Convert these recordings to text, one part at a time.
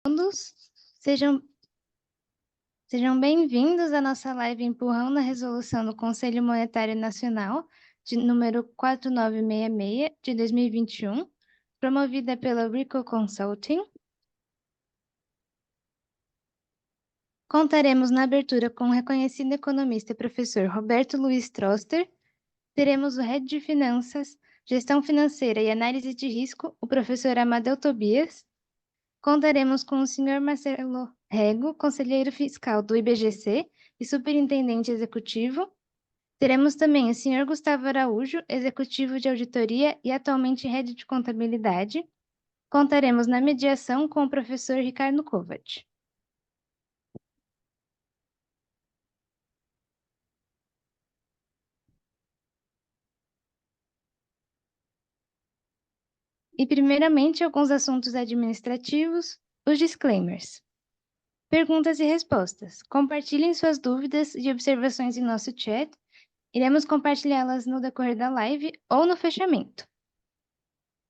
Todos sejam bem-vindos à nossa live Empurrão na Resolução do Conselho Monetário Nacional, de número 4966, de 2021, promovida pela Rico Consulting. Contaremos na abertura com o reconhecido economista e professor Roberto Luiz Troster. Teremos o Head de Finanças, Gestão Financeira e Análise de Risco, o professor Amadeu Tobias. Contaremos com o senhor Marcelo Rego, conselheiro fiscal do IBGC e superintendente executivo. Teremos também o senhor Gustavo Araújo, executivo de auditoria e atualmente head de contabilidade. Contaremos na mediação com o professor Ricardo Kovac. E, primeiramente, alguns assuntos administrativos, os disclaimers. Perguntas e respostas. Compartilhem suas dúvidas e observações em nosso chat. Iremos compartilhá-las no decorrer da live ou no fechamento.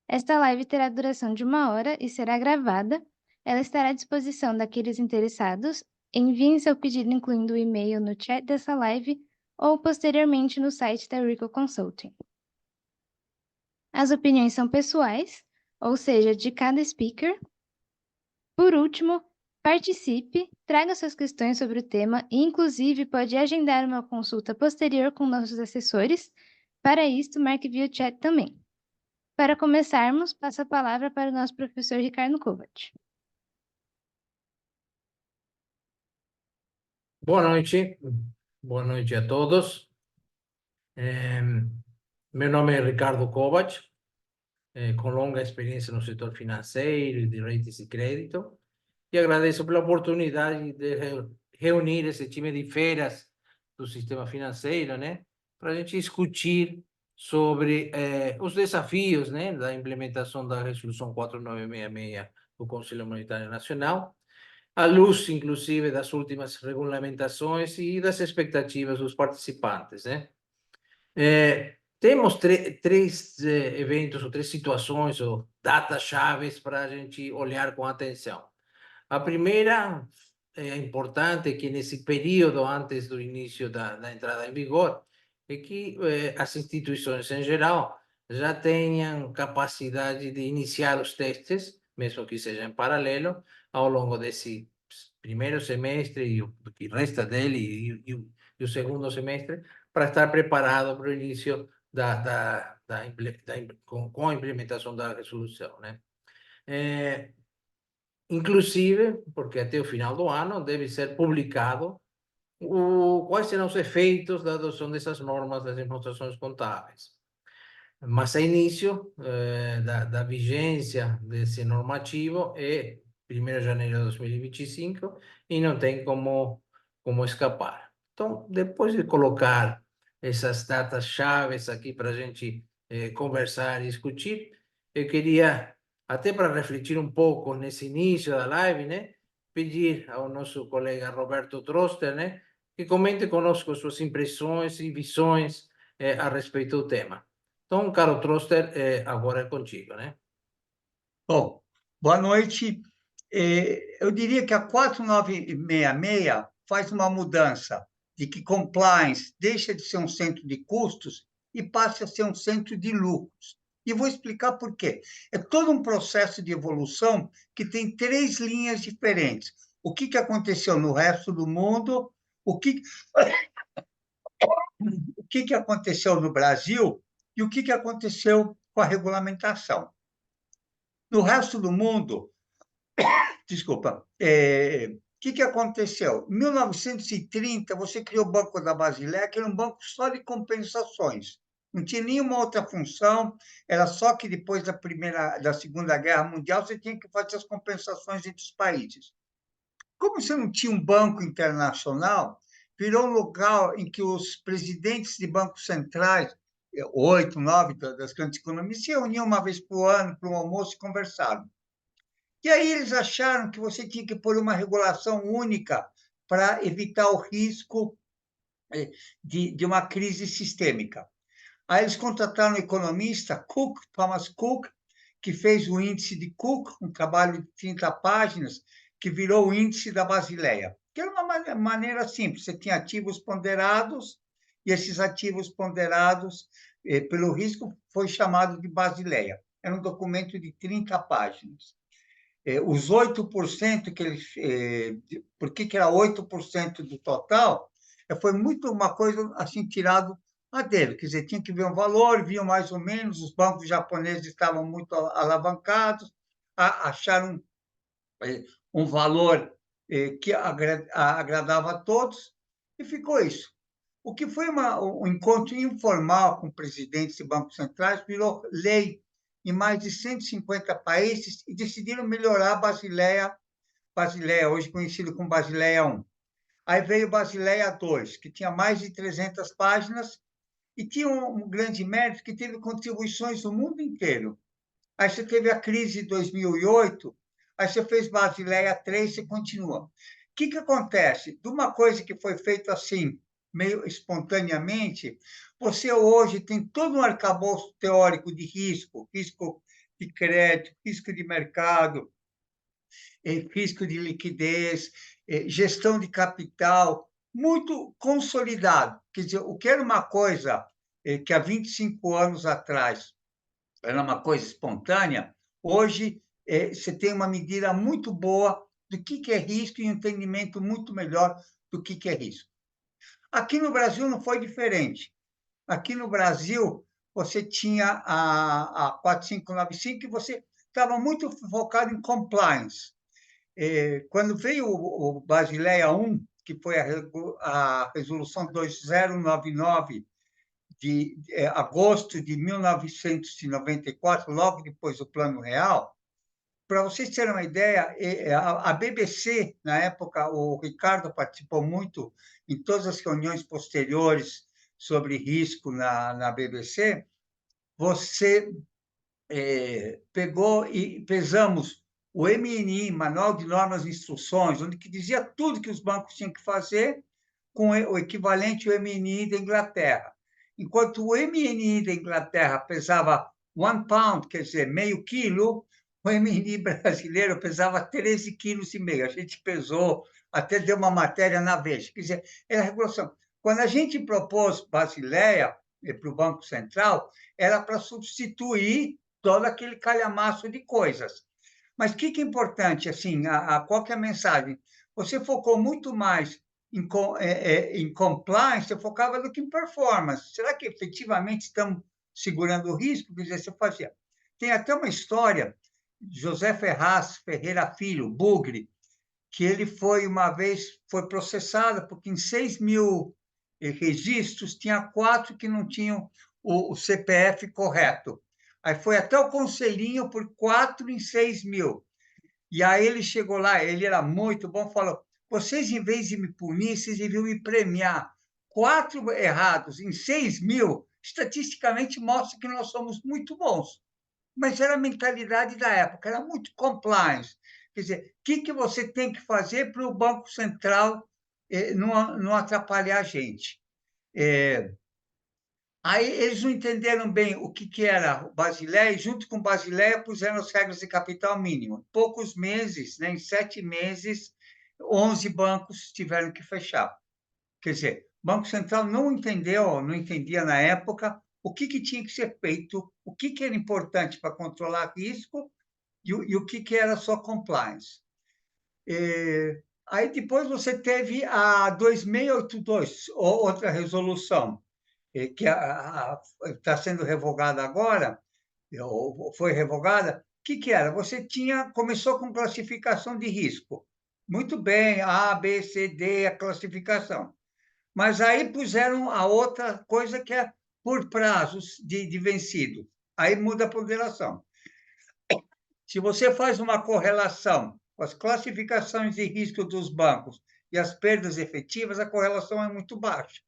Esta live terá duração de 1 hora e será gravada. Ela estará à disposição daqueles interessados. Enviem seu pedido incluindo o e-mail no chat dessa live ou posteriormente no site da Rico Consulting. As opiniões são pessoais, ou seja, de cada speaker. Por último, participe, traga suas questões sobre o tema e, inclusive, pode agendar uma consulta posterior com nossos assessores. Para isto, marque via chat também. Para começarmos, passo a palavra para o nosso professor Ricardo Kovac. Boa noite a todos. Meu nome é Ricardo Kovac, com longa experiência no setor financeiro, de ratings e crédito, e agradeço pela oportunidade de reunir esse time de feras do sistema financeiro, né, para a gente discutir sobre os desafios, né, da implementação da Resolução 4966 do Conselho Monetário Nacional, à luz, inclusive, das últimas regulamentações e das expectativas dos participantes, né? Temos três eventos ou três situações ou datas-chaves para a gente olhar com atenção. A primeira é importante que nesse período antes do início da entrada em vigor é que as instituições em geral já tenham capacidade de iniciar os testes, mesmo que seja em paralelo, ao longo desse primeiro semestre e o que resta dele e o segundo semestre, para estar preparado para o início com a implementação da resolução, né? Inclusive, porque até o final do ano deve ser publicado quais serão os efeitos da adoção dessas normas das demonstrações contábeis. Mas a início da vigência desse normativo é 1º de janeiro de 2025 e não tem como escapar. Então, depois de colocar essas datas-chave aqui para a gente conversar e discutir, eu queria, até para refletir um pouco nesse início da live, né, pedir ao nosso colega Roberto Troster, né, que comente conosco suas impressões e visões a respeito do tema. Então, caro Troster, agora é contigo, né? Bom, boa noite. Eu diria que a 4966 faz uma mudança de que compliance deixa de ser um centro de custos e passa a ser um centro de lucros. E vou explicar por quê. É todo um processo de evolução que tem três linhas diferentes. O que aconteceu no resto do mundo, o que aconteceu no Brasil e o que aconteceu com a regulamentação. No resto do mundo, desculpa, o que aconteceu? Em 1930, você criou o Banco da Basileia, que era um banco só de compensações. Não tinha nenhuma outra função, era só que depois da Segunda Guerra Mundial você tinha que fazer as compensações entre os países. Como você não tinha um banco internacional, virou um local em que os presidentes de bancos centrais, 8, 9 das grandes economias, se reuniam uma vez por ano para um almoço e conversavam. E aí eles acharam que você tinha que pôr uma regulação única para evitar o risco de uma crise sistêmica. Aí eles contrataram um economista, Thomas Cook, que fez o índice de Cook, um trabalho de 30 páginas, que virou o índice da Basileia, que era uma maneira simples, você tinha ativos ponderados, e esses ativos ponderados pelo risco foi chamado de Basileia. Era um documento de 30 páginas. Os 8% que eles... por que era 8% do total? Foi muito uma coisa assim, tirado a dele. Quer dizer, tinha que ver um valor, viam mais ou menos, os bancos japoneses estavam muito alavancados, acharam um valor que agradava a todos, e ficou isso. O que foi um encontro informal com presidentes de bancos centrais virou lei em mais de 150 países e decidiram melhorar a Basileia, hoje conhecido como Basileia I. Aí veio Basileia II, que tinha mais de 300 páginas e tinha um grande mérito que teve contribuições do mundo inteiro. Aí você teve a crise de 2008, aí você fez Basileia III, você continua. O que acontece? De uma coisa que foi feita assim, meio espontaneamente, você hoje tem todo um arcabouço teórico de risco de crédito, risco de mercado, risco de liquidez, gestão de capital, muito consolidado. Quer dizer, o que era uma coisa que há 25 anos atrás era uma coisa espontânea, hoje você tem uma medida muito boa do que é risco e um entendimento muito melhor do que é risco. Aqui no Brasil não foi diferente. Aqui no Brasil, você tinha a 4595 e você estava muito focado em compliance. Quando veio o Basileia I, que foi a resolução 2099 de agosto de 1994, logo depois do Plano Real, para vocês terem uma ideia, a BBC, na época, o Ricardo participou muito em todas as reuniões posteriores sobre risco na BBC, você pegou e pesamos o MNI, Manual de Normas e Instruções, onde que dizia tudo que os bancos tinham que fazer, com o equivalente ao MNI da Inglaterra. Enquanto o MNI da Inglaterra pesava 1 pound, quer dizer, meio quilo, o MNI brasileiro pesava 13,5 quilos. A gente pesou, até deu uma matéria na Veja. Quer dizer, era a regulação. Quando a gente propôs Basileia para o Banco Central, era para substituir todo aquele calhamaço de coisas. Mas o que é importante, assim, qual que é a mensagem? Você focou muito mais em compliance, você focava do que em performance. Será que efetivamente estamos segurando o risco? Quer dizer, você fazia. Tem até uma história de José Ferraz Ferreira Filho, Bugre, que ele uma vez foi processado porque em 6.000 registros tinha 4 que não tinham o CPF correto. Aí foi até o conselhinho por 4 em 6.000. E aí ele chegou lá, ele era muito bom, falou: vocês, em vez de me punir, vocês deviam me premiar. 4 errados em 6.000, estatisticamente mostra que nós somos muito bons. Mas era a mentalidade da época, era muito compliance. Quer dizer, o que você tem que fazer para o Banco Central não atrapalhar a gente? Aí eles não entenderam bem o que era o Basileia, e junto com o Basileia puseram as regras de capital mínimo. Em poucos meses, né, em 7 meses, 11 bancos tiveram que fechar. Quer dizer, o Banco Central não entendia na época o que tinha que ser feito, o que era importante para controlar risco e o que era só compliance. Aí depois você teve a 2682, outra resolução, que está sendo revogada agora, ou foi revogada. O que era? Você começou com classificação de risco. Muito bem, A, B, C, D, a classificação. Mas aí puseram a outra coisa que é por prazos de vencido. Aí muda a ponderação. Se você faz uma correlação com as classificações de risco dos bancos e as perdas efetivas, a correlação é muito baixa.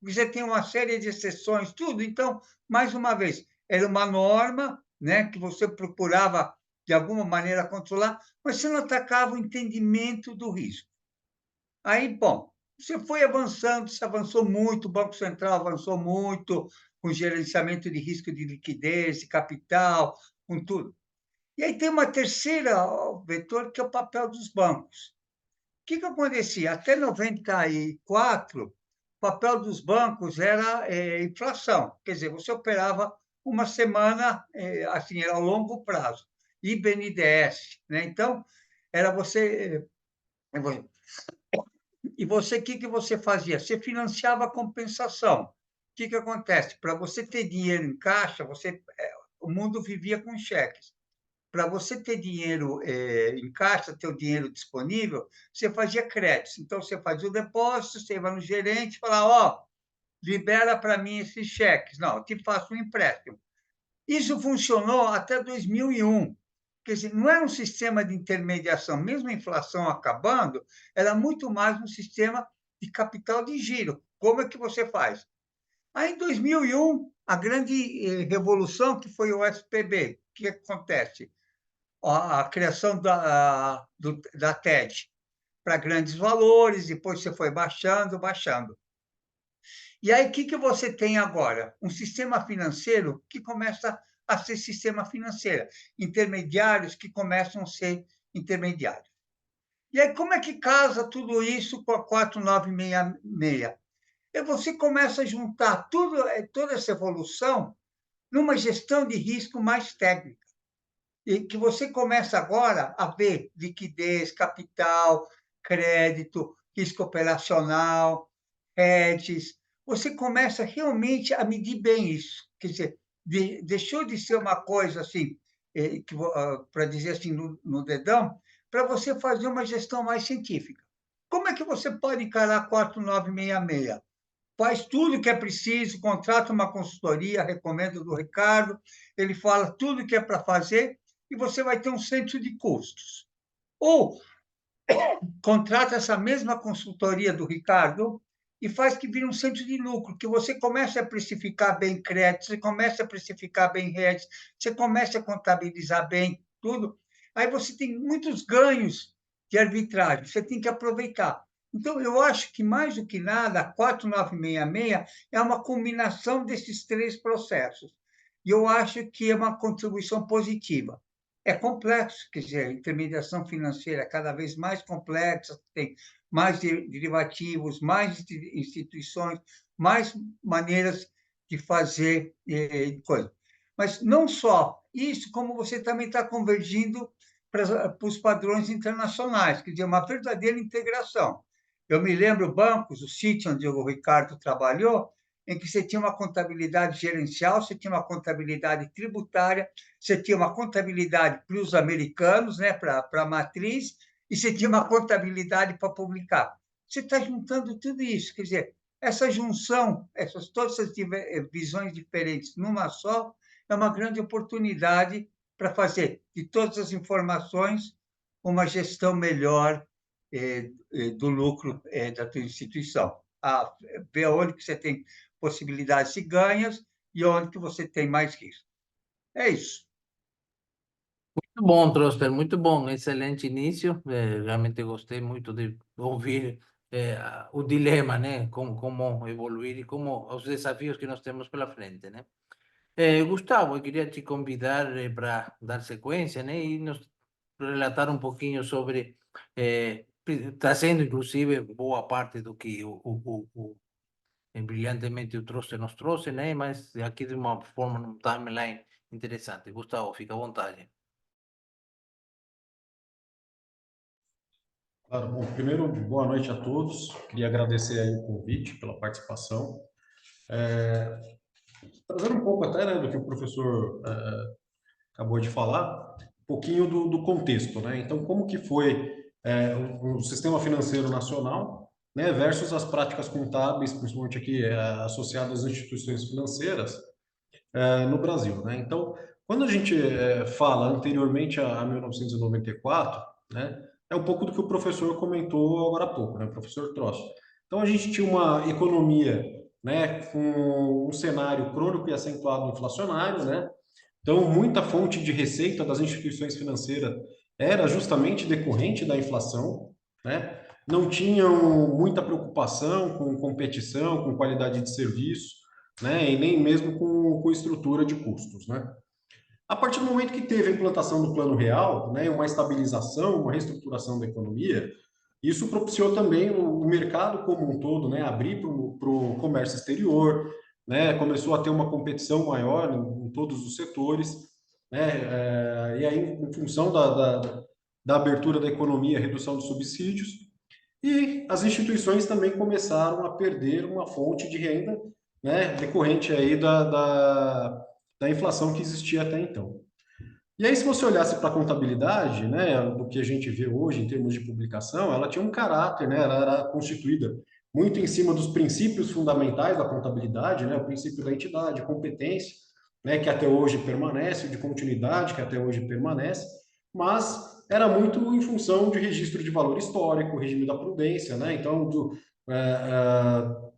Você tem uma série de exceções, tudo. Então, mais uma vez, era uma norma, né, que você procurava, de alguma maneira, controlar, mas você não atacava o entendimento do risco. Aí, bom, você foi avançando, você avançou muito, o Banco Central avançou muito com gerenciamento de risco de liquidez, de capital, com tudo. E aí tem uma terceira vetor, que é o papel dos bancos. O que acontecia? Até 94, o papel dos bancos era inflação, quer dizer, você operava uma semana, assim, era a longo prazo, IBNDES, né? Então, era você. E você, o que você fazia? Você financiava a compensação. O que acontece? Para você ter dinheiro em caixa, o mundo vivia com cheques. Para você ter dinheiro em caixa, ter o dinheiro disponível, você fazia créditos. Então, você fazia o depósito, você ia no gerente e falava, ó, libera para mim esses cheques. Não, eu te faço um empréstimo. Isso funcionou até 2001. Quer dizer, não era um sistema de intermediação, mesmo a inflação acabando, era muito mais um sistema de capital de giro. Como é que você faz? Aí, em 2001, a grande revolução, que foi o SPB. O que acontece? A criação da TED para grandes valores, depois você foi baixando, baixando. E aí, o que você tem agora? Um sistema financeiro que começa a ser sistema financeiro, intermediários que começam a ser intermediários. E aí, como é que casa tudo isso com a 4966? E você começa a juntar toda essa evolução numa gestão de risco mais técnica. E que você começa agora a ver liquidez, capital, crédito, risco operacional, hedges. Você começa realmente a medir bem isso. Quer dizer, deixou de ser uma coisa assim, para dizer assim, no dedão, para você fazer uma gestão mais científica. Como é que você pode encarar 4966? Faz tudo que é preciso, contrata uma consultoria, recomendo do Ricardo, ele fala tudo que é para fazer e você vai ter um centro de custos. Ou contrata essa mesma consultoria do Ricardo e faz que vire um centro de lucro, que você comece a precificar bem crédito, você comece a precificar bem redes, você comece a contabilizar bem tudo. Aí você tem muitos ganhos de arbitragem, você tem que aproveitar. Então, eu acho que, mais do que nada, a 4966 é uma combinação desses três processos. E eu acho que é uma contribuição positiva. É complexo, quer dizer, a intermediação financeira é cada vez mais complexa, tem mais derivativos, mais instituições, mais maneiras de fazer coisa. Mas não só isso, como você também está convergindo para os padrões internacionais, quer dizer, uma verdadeira integração. Eu me lembro bancos, o Citi, onde o Ricardo trabalhou, em que você tinha uma contabilidade gerencial, você tinha uma contabilidade tributária, você tinha uma contabilidade para os americanos, né, para a matriz, e você tinha uma contabilidade para publicar. Você está juntando tudo isso, quer dizer, essa junção, todas essas visões diferentes numa só, é uma grande oportunidade para fazer de todas as informações uma gestão melhor do lucro da tua instituição. Ver onde que você tem possibilidades de ganhos e onde que você tem mais risco. É isso. Muito bom, Troster, muito bom, excelente início. Realmente gostei muito de ouvir o dilema, né? Como evoluir e como os desafios que nós temos pela frente, né? Gustavo, eu queria te convidar para dar sequência, né? E nos relatar um pouquinho sobre, trazendo inclusive boa parte do que brilhantemente o Troster nos trouxe, né? Mas aqui de uma forma, num timeline interessante. Gustavo, fica à vontade. Claro, bom, primeiro, boa noite a todos. Queria agradecer aí o convite pela participação. Trazendo um pouco até, né, do que o professor acabou de falar, um pouquinho do contexto, né? Então, como que foi o sistema financeiro nacional, né, versus as práticas contábeis, principalmente aqui associadas às instituições financeiras no Brasil, né? Então, quando a gente fala anteriormente a 1994, né, é um pouco do que o professor comentou agora há pouco, né, o professor Tross. Então, a gente tinha uma economia, né, com um cenário crônico e acentuado inflacionário, né? Então, muita fonte de receita das instituições financeiras era justamente decorrente da inflação, né? Não tinham muita preocupação com competição, com qualidade de serviço, né? E nem mesmo com estrutura de custos, né? A partir do momento que teve a implantação do Plano Real, né, uma estabilização, uma reestruturação da economia, isso propiciou também o mercado como um todo, né, abrir para o comércio exterior, né, começou a ter uma competição maior em todos os setores, né, e aí, em função da abertura da economia, redução de subsídios, e as instituições também começaram a perder uma fonte de renda, né, decorrente aí da inflação que existia até então. E aí, se você olhasse para a contabilidade, né, do que a gente vê hoje em termos de publicação, ela tinha um caráter, né, ela era constituída muito em cima dos princípios fundamentais da contabilidade, né, o princípio da entidade, competência, né, que até hoje permanece, de continuidade, que até hoje permanece, mas era muito em função de registro de valor histórico, regime da prudência, né, então do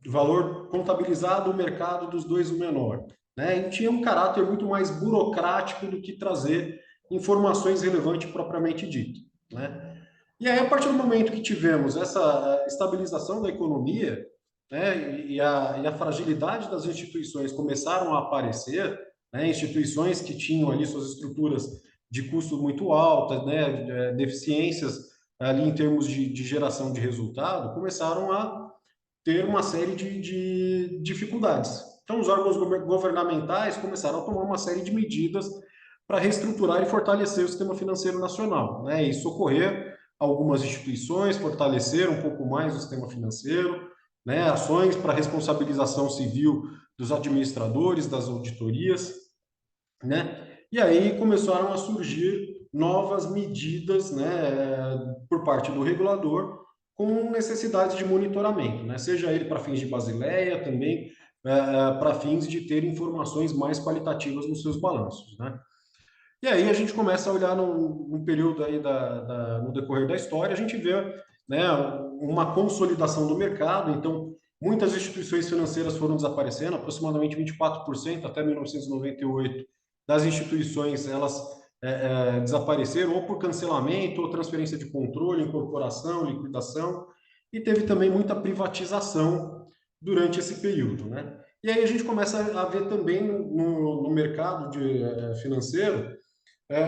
valor contabilizado, o mercado dos dois o menor. Né, e tinha um caráter muito mais burocrático do que trazer informações relevantes propriamente dito. Né? E aí, a partir do momento que tivemos essa estabilização da economia, né, e a fragilidade das instituições começaram a aparecer, né, instituições que tinham ali suas estruturas de custo muito altas, né, deficiências ali em termos de geração de resultado, começaram a ter uma série de dificuldades. Então, os órgãos governamentais começaram a tomar uma série de medidas para reestruturar e fortalecer o sistema financeiro nacional, né? E socorrer algumas instituições, fortalecer um pouco mais o sistema financeiro, né? Ações para responsabilização civil dos administradores, das auditorias, né? E aí começaram a surgir novas medidas, né, por parte do regulador, com necessidade de monitoramento, né? Seja ele para fins de Basileia, também para fins de ter informações mais qualitativas nos seus balanços, né? E aí a gente começa a olhar num período aí no decorrer da história, a gente vê, né, uma consolidação do mercado, então muitas instituições financeiras foram desaparecendo, aproximadamente 24% até 1998 das instituições, elas desapareceram ou por cancelamento, ou transferência de controle, incorporação, liquidação, e teve também muita privatização durante esse período, né? E aí a gente começa a ver também no mercado financeiro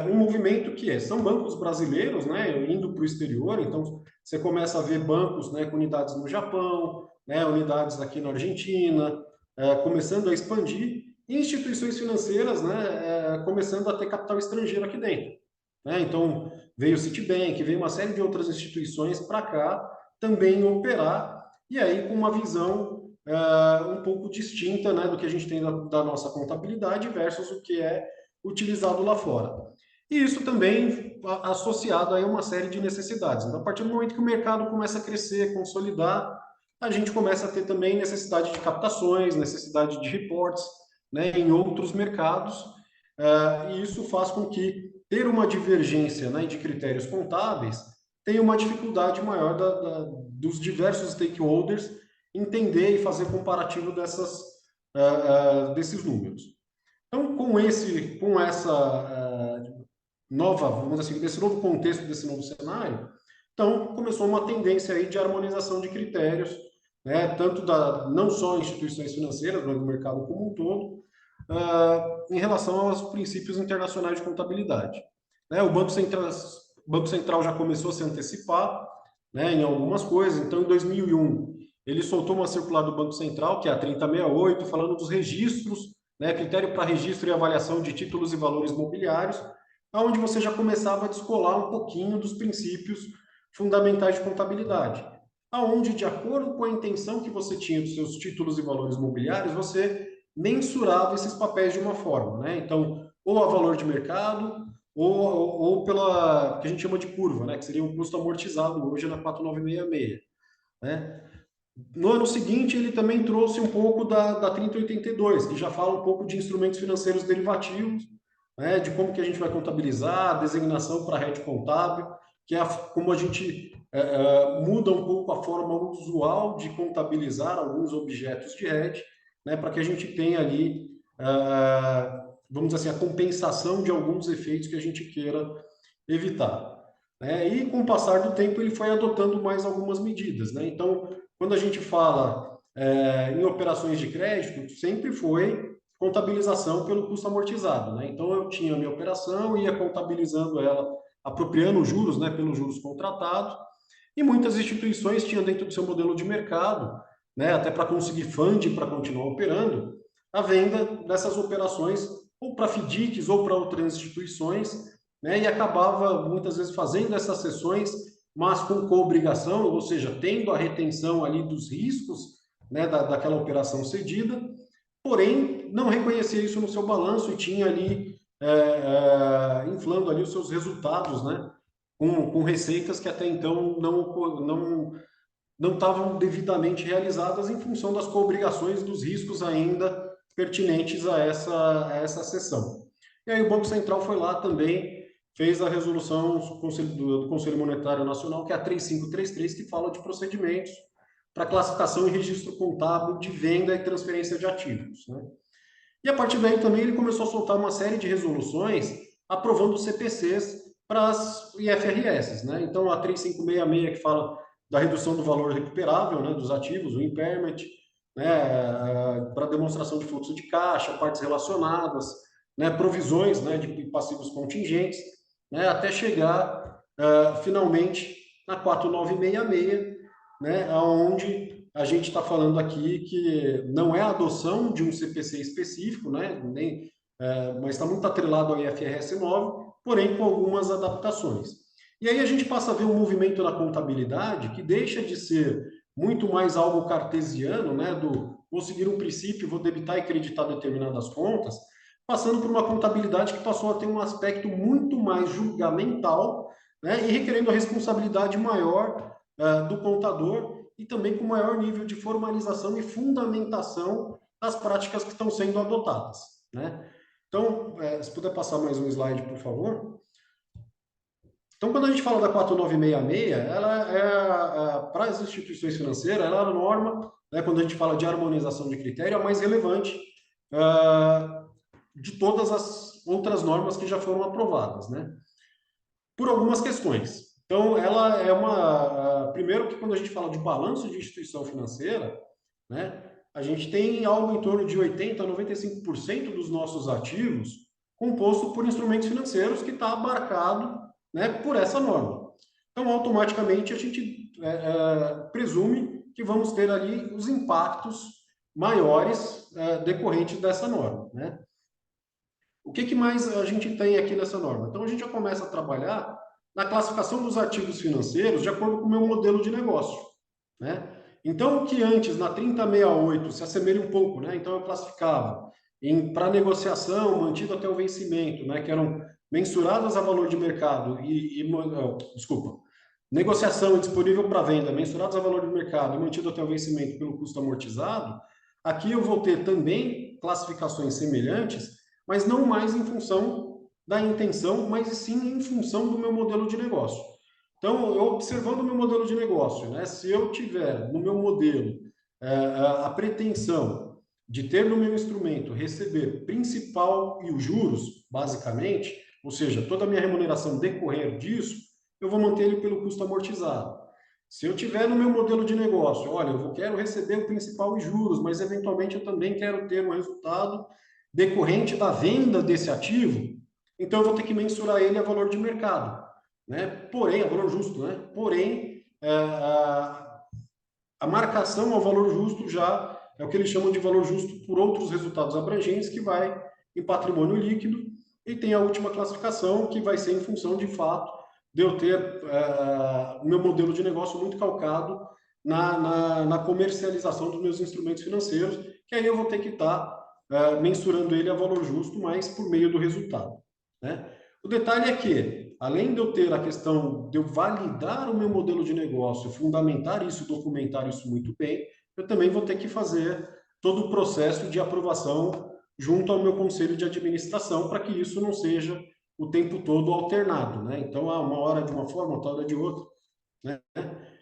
um movimento são bancos brasileiros, né, indo para o exterior. Então você começa a ver bancos, né, com unidades no Japão, né, unidades aqui na Argentina, começando a expandir, e instituições financeiras, né, começando a ter capital estrangeiro aqui dentro, né? Então veio o Citibank, veio uma série de outras instituições para cá também operar, e aí com uma visão um pouco distinta, né, do que a gente tem da nossa contabilidade versus o que é utilizado lá fora. E isso também associado a uma série de necessidades. Então, a partir do momento que o mercado começa a crescer, consolidar, a gente começa a ter também necessidade de captações, necessidade de reportes, né, em outros mercados, e isso faz com que ter uma divergência, né, de critérios contábeis tenha uma dificuldade maior dos diversos stakeholders entender e fazer comparativo desses números. Então, com essa nova, vamos dizer assim, desse novo contexto, desse novo cenário, então começou uma tendência aí de harmonização de critérios, né, tanto não só instituições financeiras, mas do mercado como um todo, em relação aos princípios internacionais de contabilidade. Né, o Banco Central já começou a se antecipar, né, em algumas coisas. Então, em 2001, ele soltou uma circular do Banco Central, que é a 3068, falando dos registros, né, critério para registro e avaliação de títulos e valores mobiliários, onde você já começava a descolar um pouquinho dos princípios fundamentais de contabilidade, aonde, de acordo com a intenção que você tinha dos seus títulos e valores mobiliários, você mensurava esses papéis de uma forma, né? Então, ou a valor de mercado, ou pela que a gente chama de curva, né, que seria um custo amortizado hoje na 4966, né? No ano seguinte, ele também trouxe um pouco da 3082, que já fala um pouco de instrumentos financeiros derivativos, né, de como que a gente vai contabilizar, a designação para rede contábil, que é como a gente muda um pouco a forma usual de contabilizar alguns objetos de rede, né, para que a gente tenha ali, vamos dizer assim, a compensação de alguns efeitos que a gente queira evitar. Né? E com o passar do tempo, ele foi adotando mais algumas medidas. Né? Então, quando a gente fala em operações de crédito, sempre foi contabilização pelo custo amortizado, né? Então, eu tinha a minha operação, ia contabilizando ela, apropriando os juros, né, pelos juros contratados, e muitas instituições tinham dentro do seu modelo de mercado, né, até para conseguir funding para continuar operando, a venda dessas operações ou para FDICs ou para outras instituições, né, e acabava muitas vezes fazendo essas sessões, mas com coobrigação, ou seja, tendo a retenção ali dos riscos, né, daquela operação cedida, porém não reconhecia isso no seu balanço e tinha ali inflando ali os seus resultados, né, com receitas que até então não estavam devidamente realizadas em função das coobrigações dos riscos ainda pertinentes a essa sessão. E aí o Banco Central foi lá também, fez a resolução do Conselho Monetário Nacional, que é a 3533, que fala de procedimentos para classificação e registro contábil de venda e transferência de ativos, né? E a partir daí também ele começou a soltar uma série de resoluções aprovando CPCs para as IFRS, né? Então a 3566 que fala da redução do valor recuperável, né, dos ativos, o impairment, né, para demonstração de fluxo de caixa, partes relacionadas, né, provisões, né, de passivos contingentes, né, até chegar finalmente na 4966, né, onde a gente está falando aqui que não é a adoção de um CPC específico, né, mas está muito atrelado ao IFRS 9, porém com algumas adaptações. E aí a gente passa a ver um movimento na contabilidade que deixa de ser muito mais algo cartesiano, né, vou seguir um princípio, vou debitar e creditar determinadas contas, passando por uma contabilidade que passou a ter um aspecto muito mais julgamental, né, e requerendo a responsabilidade maior do contador e também com maior nível de formalização e fundamentação das práticas que estão sendo adotadas, né? Então, se puder passar mais um slide, por favor. Então, quando a gente fala da 4966, ela é, para as instituições financeiras, ela é a norma, né, quando a gente fala de harmonização de critério, a mais relevante de todas as outras normas que já foram aprovadas, né? Por algumas questões. Então, ela é primeiro que quando a gente fala de balanço de instituição financeira, né, a gente tem algo em torno de 80% a 95% dos nossos ativos composto por instrumentos financeiros que está abarcado, né, por essa norma. Então, automaticamente, a gente presume que vamos ter ali os impactos maiores decorrentes dessa norma, né? O que mais a gente tem aqui nessa norma? Então, a gente já começa a trabalhar na classificação dos ativos financeiros de acordo com o meu modelo de negócio, né? Então, o que antes, na 3068, se assemelha um pouco, né? Então, eu classificava para negociação, mantido até o vencimento, né? Que eram mensuradas a valor de mercado negociação e disponível para venda, mensurados a valor de mercado e mantido até o vencimento pelo custo amortizado. Aqui eu vou ter também classificações semelhantes, mas não mais em função da intenção, mas sim em função do meu modelo de negócio. Então, eu observando o meu modelo de negócio, né, se eu tiver no meu modelo a pretensão de ter no meu instrumento receber principal e os juros, basicamente, ou seja, toda a minha remuneração decorrer disso, eu vou manter ele pelo custo amortizado. Se eu tiver no meu modelo de negócio, olha, eu quero receber o principal e juros, mas eventualmente eu também quero ter um resultado decorrente da venda desse ativo, então eu vou ter que mensurar ele a valor de mercado, né? Porém, a valor justo, né? Porém, a marcação ao valor justo já é o que eles chamam de valor justo por outros resultados abrangentes, que vai em patrimônio líquido, e tem a última classificação, que vai ser em função de fato de eu ter o meu modelo de negócio muito calcado na comercialização dos meus instrumentos financeiros, que aí eu vou ter que estar mensurando ele a valor justo, mas por meio do resultado, né? O detalhe é que, além de eu ter a questão de eu validar o meu modelo de negócio, fundamentar isso, documentar isso muito bem, eu também vou ter que fazer todo o processo de aprovação junto ao meu conselho de administração, para que isso não seja o tempo todo alternado, né? Então, uma hora de uma forma, outra hora de outra, né?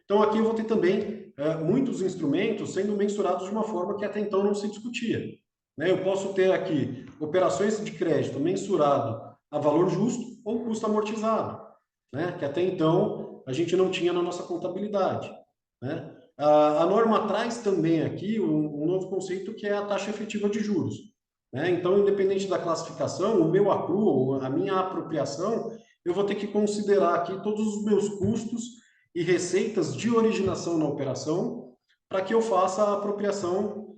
Então, aqui eu vou ter também muitos instrumentos sendo mensurados de uma forma que até então não se discutia, né? Eu posso ter aqui operações de crédito mensurado a valor justo ou custo amortizado, né? Que até então a gente não tinha na nossa contabilidade, né? A norma traz também aqui um novo conceito, que é a taxa efetiva de juros. né? Então, independente da classificação, o meu accrual, a minha apropriação, eu vou ter que considerar aqui todos os meus custos e receitas de originação na operação para que eu faça a apropriação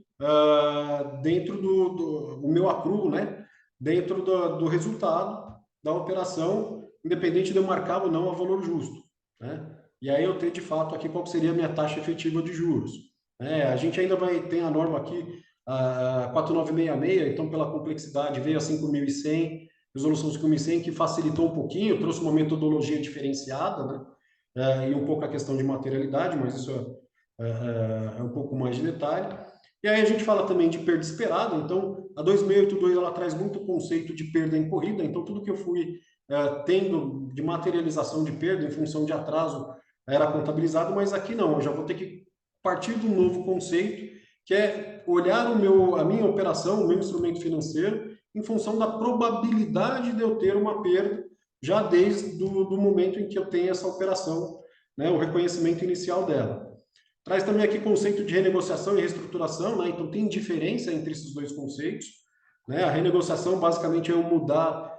dentro do meu accrual, né? Dentro do resultado da operação, independente de eu marcar ou não a valor justo, né? E aí eu ter de fato aqui qual seria a minha taxa efetiva de juros. A gente ainda vai ter a norma aqui, a 4966, então pela complexidade veio a 5.100, resolução 5.100, que facilitou um pouquinho, trouxe uma metodologia diferenciada, né? E um pouco a questão de materialidade, mas isso é um pouco mais de detalhe. E aí a gente fala também de perda esperada, então a 2682 ela traz muito o conceito de perda incorrida, então tudo que eu fui tendo de materialização de perda em função de atraso era contabilizado, mas aqui não, eu já vou ter que partir de um novo conceito, que é olhar a minha operação, o meu instrumento financeiro, em função da probabilidade de eu ter uma perda, já desde do momento em que eu tenho essa operação, né, o reconhecimento inicial dela. Traz também aqui conceito de renegociação e reestruturação, né? Então tem diferença entre esses dois conceitos, né? A renegociação basicamente é eu mudar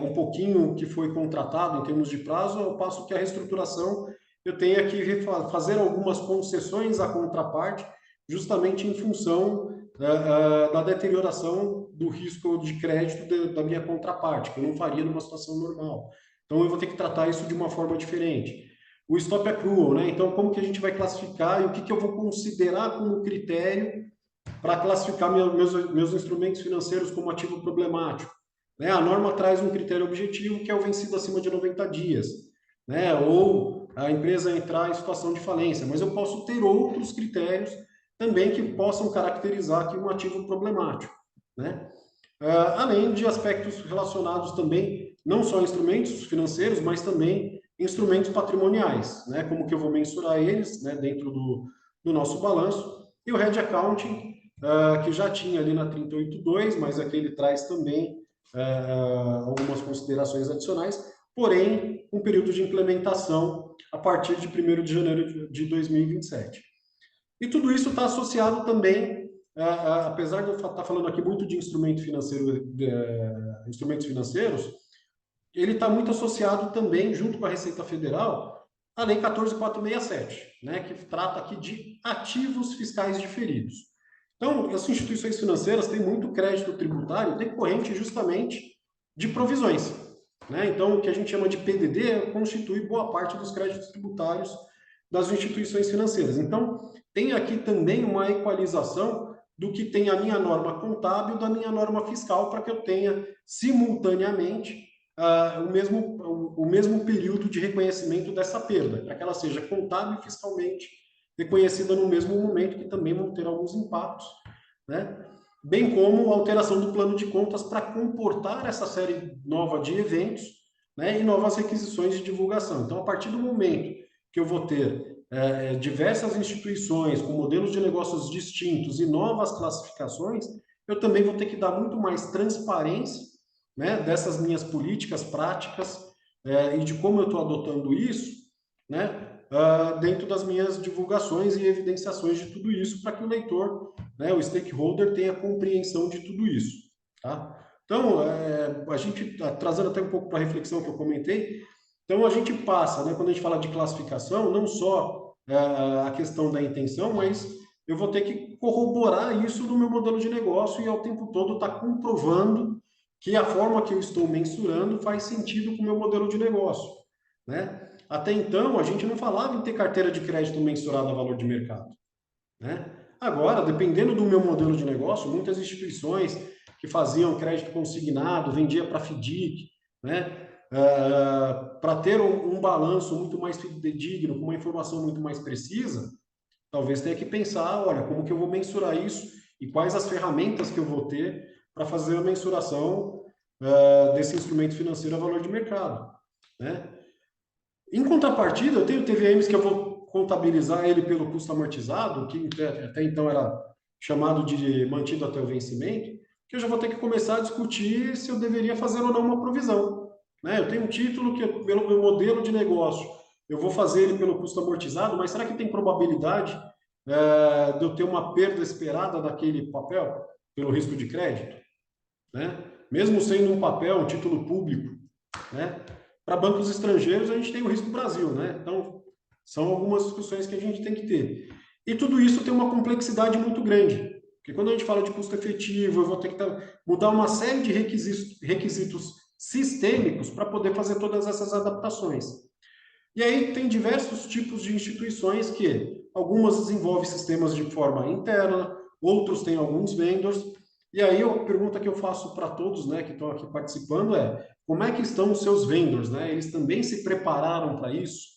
um pouquinho o que foi contratado em termos de prazo, ao passo que a reestruturação eu tenho que fazer algumas concessões à contraparte, justamente em função da deterioração do risco de crédito da minha contraparte, que eu não faria numa situação normal. Então eu vou ter que tratar isso de uma forma diferente. O stop accrual, né? Então, como que a gente vai classificar e o que eu vou considerar como critério para classificar meus instrumentos financeiros como ativo problemático? Né? A norma traz um critério objetivo, que é o vencido acima de 90 dias, né? Ou a empresa entrar em situação de falência, mas eu posso ter outros critérios também que possam caracterizar aqui um ativo problemático, né? Além de aspectos relacionados também, não só a instrumentos financeiros, mas também instrumentos patrimoniais, né? Como que eu vou mensurar eles, né? Dentro do nosso balanço. E o Hedge Accounting, que já tinha ali na 382, mas aqui ele traz também algumas considerações adicionais, porém, um período de implementação a partir de 1º de janeiro de 2027. E tudo isso está associado também, apesar de eu estar falando aqui muito de instrumento financeiro, instrumentos financeiros, ele está muito associado também, junto com a Receita Federal, à Lei 14.467, né, que trata aqui de ativos fiscais diferidos. Então, as instituições financeiras têm muito crédito tributário decorrente justamente de provisões, né? Então, o que a gente chama de PDD constitui boa parte dos créditos tributários das instituições financeiras. Então, tem aqui também uma equalização do que tem a minha norma contábil da minha norma fiscal, para que eu tenha simultaneamente o mesmo período de reconhecimento dessa perda, para que ela seja contábil e fiscalmente reconhecida no mesmo momento, que também vão ter alguns impactos, né? Bem como a alteração do plano de contas para comportar essa série nova de eventos, né? E novas requisições de divulgação. Então, a partir do momento que eu vou ter diversas instituições com modelos de negócios distintos e novas classificações, eu também vou ter que dar muito mais transparência, né, dessas minhas políticas práticas e de como eu estou adotando isso, né, dentro das minhas divulgações e evidenciações de tudo isso, para que o leitor, né, o stakeholder, tenha compreensão de tudo isso. Tá? Então, a gente, trazendo até um pouco para a reflexão que eu comentei, então a gente passa, né, quando a gente fala de classificação, não só a questão da intenção, mas eu vou ter que corroborar isso no meu modelo de negócio e ao tempo todo estar comprovando que a forma que eu estou mensurando faz sentido com o meu modelo de negócio, né? Até então, a gente não falava em ter carteira de crédito mensurada a valor de mercado, né? Agora, dependendo do meu modelo de negócio, muitas instituições que faziam crédito consignado, vendia para FDIC, né? Para ter um balanço muito mais fidedigno, com uma informação muito mais precisa, talvez tenha que pensar, olha, como que eu vou mensurar isso e quais as ferramentas que eu vou ter para fazer a mensuração desse instrumento financeiro a valor de mercado, né? Em contrapartida, eu tenho TVMs que eu vou contabilizar ele pelo custo amortizado, que até então era chamado de mantido até o vencimento, que eu já vou ter que começar a discutir se eu deveria fazer ou não uma provisão, né? Eu tenho um título que, pelo meu modelo de negócio, eu vou fazer ele pelo custo amortizado, mas será que tem probabilidade de eu ter uma perda esperada daquele papel pelo risco de crédito? né? Mesmo sendo um papel, um título público, né? Para bancos estrangeiros, a gente tem o risco do Brasil, né? Então, são algumas discussões que a gente tem que ter. E tudo isso tem uma complexidade muito grande, porque quando a gente fala de custo efetivo, eu vou ter que mudar uma série de requisitos sistêmicos para poder fazer todas essas adaptações. E aí tem diversos tipos de instituições que algumas desenvolvem sistemas de forma interna, outros têm alguns vendors. E aí a pergunta que eu faço para todos, né, que estão aqui participando é: como é que estão os seus vendors, né? Eles também se prepararam para isso,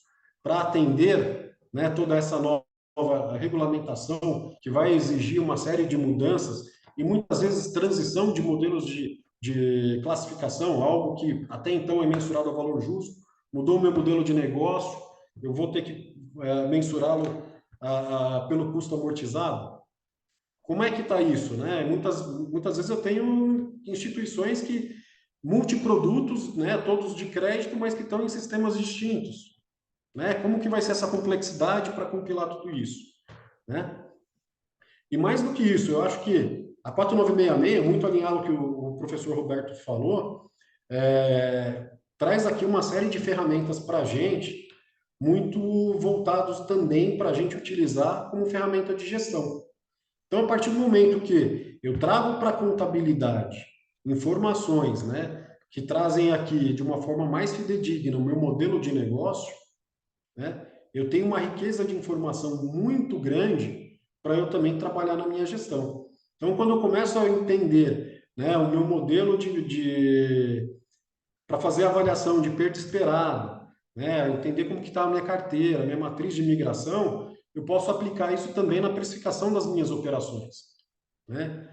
para atender, né, toda essa nova regulamentação que vai exigir uma série de mudanças e muitas vezes transição de modelos de classificação, algo que até então é mensurado a valor justo, mudou o meu modelo de negócio, eu vou ter que mensurá-lo pelo custo amortizado. Como é que está isso, né? Muitas vezes eu tenho instituições que multiprodutos, né, todos de crédito, mas que estão em sistemas distintos, né? Como que vai ser essa complexidade para compilar tudo isso, né? E mais do que isso, eu acho que a 4966, muito alinhado ao que o professor Roberto falou, traz aqui uma série de ferramentas para a gente, muito voltados também para a gente utilizar como ferramenta de gestão. Então, a partir do momento que eu trago para a contabilidade informações, né, que trazem aqui de uma forma mais fidedigna o meu modelo de negócio, né, eu tenho uma riqueza de informação muito grande para eu também trabalhar na minha gestão. Então, quando eu começo a entender, né, o meu modelo para fazer a avaliação de perda esperada, né, entender como que está a minha carteira, a minha matriz de migração, eu posso aplicar isso também na precificação das minhas operações, né?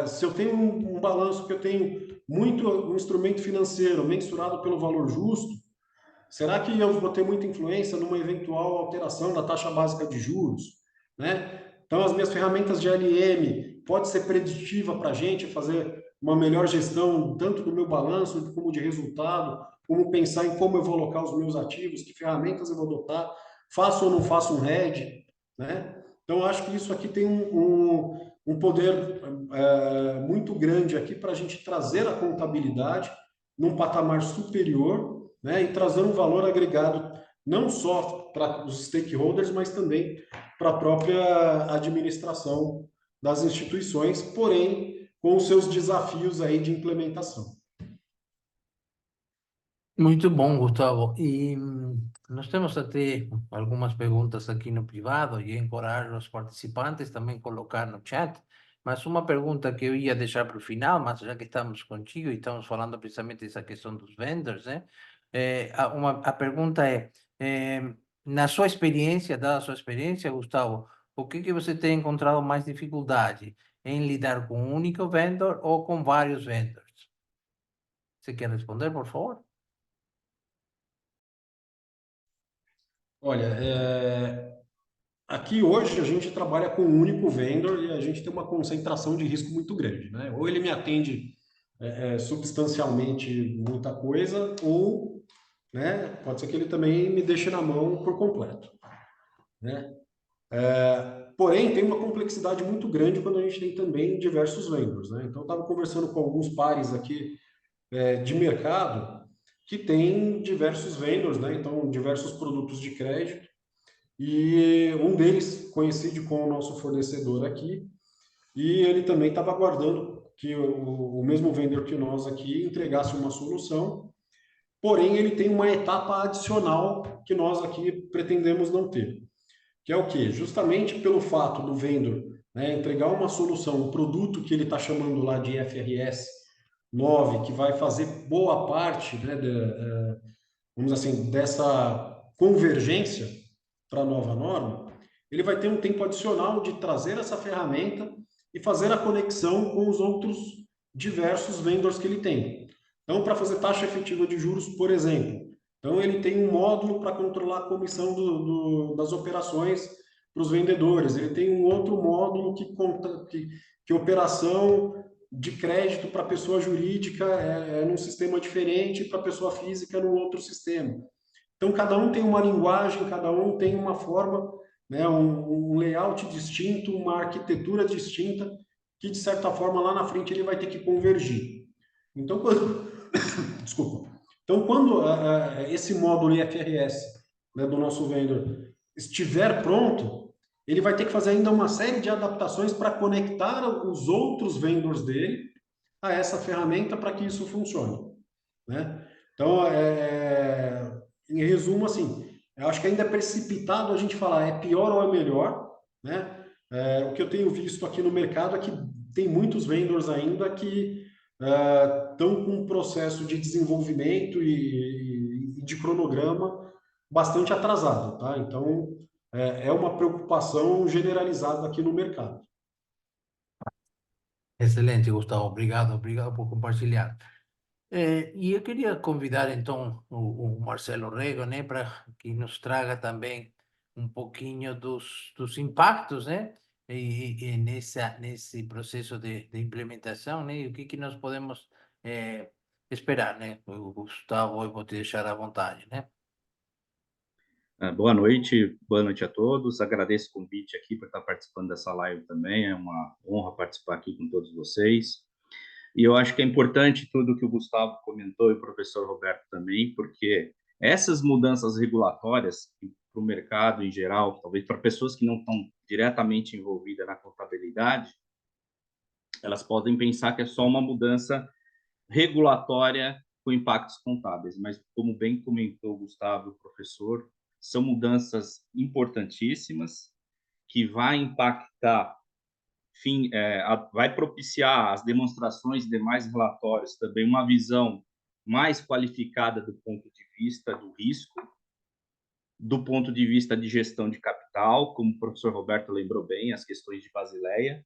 Se eu tenho um balanço que eu tenho muito um instrumento financeiro mensurado pelo valor justo, será que eu vou ter muita influência numa eventual alteração da taxa básica de juros, né? Então, as minhas ferramentas de LM pode ser preditiva para a gente fazer uma melhor gestão tanto do meu balanço como de resultado, como pensar em como eu vou alocar os meus ativos, que ferramentas eu vou adotar, faço ou não faço um hedge, né? Então, acho que isso aqui tem um poder muito grande aqui para a gente trazer a contabilidade num patamar superior, né, e trazer um valor agregado não só para os stakeholders, mas também para a própria administração das instituições, porém com os seus desafios aí de implementação. Muito bom, Gustavo. E nós temos até algumas perguntas aqui no privado e encorajo os participantes também a colocar no chat. Mas uma pergunta que eu ia deixar para o final, mas já que estamos contigo e estamos falando precisamente dessa questão dos vendors, né? A pergunta na sua experiência, dada a sua experiência, Gustavo, o que você tem encontrado mais dificuldade em lidar com um único vendor ou com vários vendors? Você quer responder, por favor? Olha, aqui hoje a gente trabalha com um único vendor e a gente tem uma concentração de risco muito grande, né? Ou ele me atende substancialmente muita coisa, ou, né, pode ser que ele também me deixe na mão por completo, né? Porém, tem uma complexidade muito grande quando a gente tem também diversos vendors, né? Então, eu estava conversando com alguns pares aqui de mercado que tem diversos vendors, né? Então, diversos produtos de crédito, e um deles coincide com o nosso fornecedor aqui, e ele também estava aguardando que o mesmo vendor que nós aqui entregasse uma solução, porém ele tem uma etapa adicional que nós aqui pretendemos não ter, que é o quê? Justamente pelo fato do vendor, né, entregar uma solução, um produto que ele está chamando lá de FRS 9, que vai fazer boa parte, né, vamos assim, dessa convergência para a nova norma, ele vai ter um tempo adicional de trazer essa ferramenta e fazer a conexão com os outros diversos vendors que ele tem. Então, para fazer taxa efetiva de juros, por exemplo, então ele tem um módulo para controlar a comissão das operações para os vendedores, ele tem um outro módulo que operação de crédito para pessoa jurídica é num sistema diferente, para pessoa física num outro sistema. Então, cada um tem uma linguagem, cada um tem uma forma, né, um layout distinto, uma arquitetura distinta, que, de certa forma, lá na frente ele vai ter que convergir. Então, desculpa. Então, quando esse módulo IFRS, né, do nosso vendedor estiver pronto, ele vai ter que fazer ainda uma série de adaptações para conectar os outros vendors dele a essa ferramenta para que isso funcione, né? Então, em resumo, assim, eu acho que ainda é precipitado a gente falar é pior ou é melhor, né? O que eu tenho visto aqui no mercado é que tem muitos vendors ainda que estão com um processo de desenvolvimento e de cronograma bastante atrasado, tá? Então, é uma preocupação generalizada aqui no mercado. Excelente, Gustavo. Obrigado por compartilhar. E eu queria convidar então o Marcelo Rego, né, para que nos traga também um pouquinho dos impactos, né, e nesse processo de implementação, né, e o que nós podemos esperar, né. Gustavo, eu vou te deixar à vontade, né. Boa noite a todos. Agradeço o convite aqui por estar participando dessa live também. É uma honra participar aqui com todos vocês. E eu acho que é importante tudo que o Gustavo comentou e o professor Roberto também, porque essas mudanças regulatórias para o mercado em geral, talvez para pessoas que não estão diretamente envolvidas na contabilidade, elas podem pensar que é só uma mudança regulatória com impactos contábeis, mas como bem comentou o Gustavo, o professor, são mudanças importantíssimas que vai impactar, vai propiciar as demonstrações de demais relatórios, também uma visão mais qualificada do ponto de vista do risco, do ponto de vista de gestão de capital, como o professor Roberto lembrou bem, as questões de Basileia,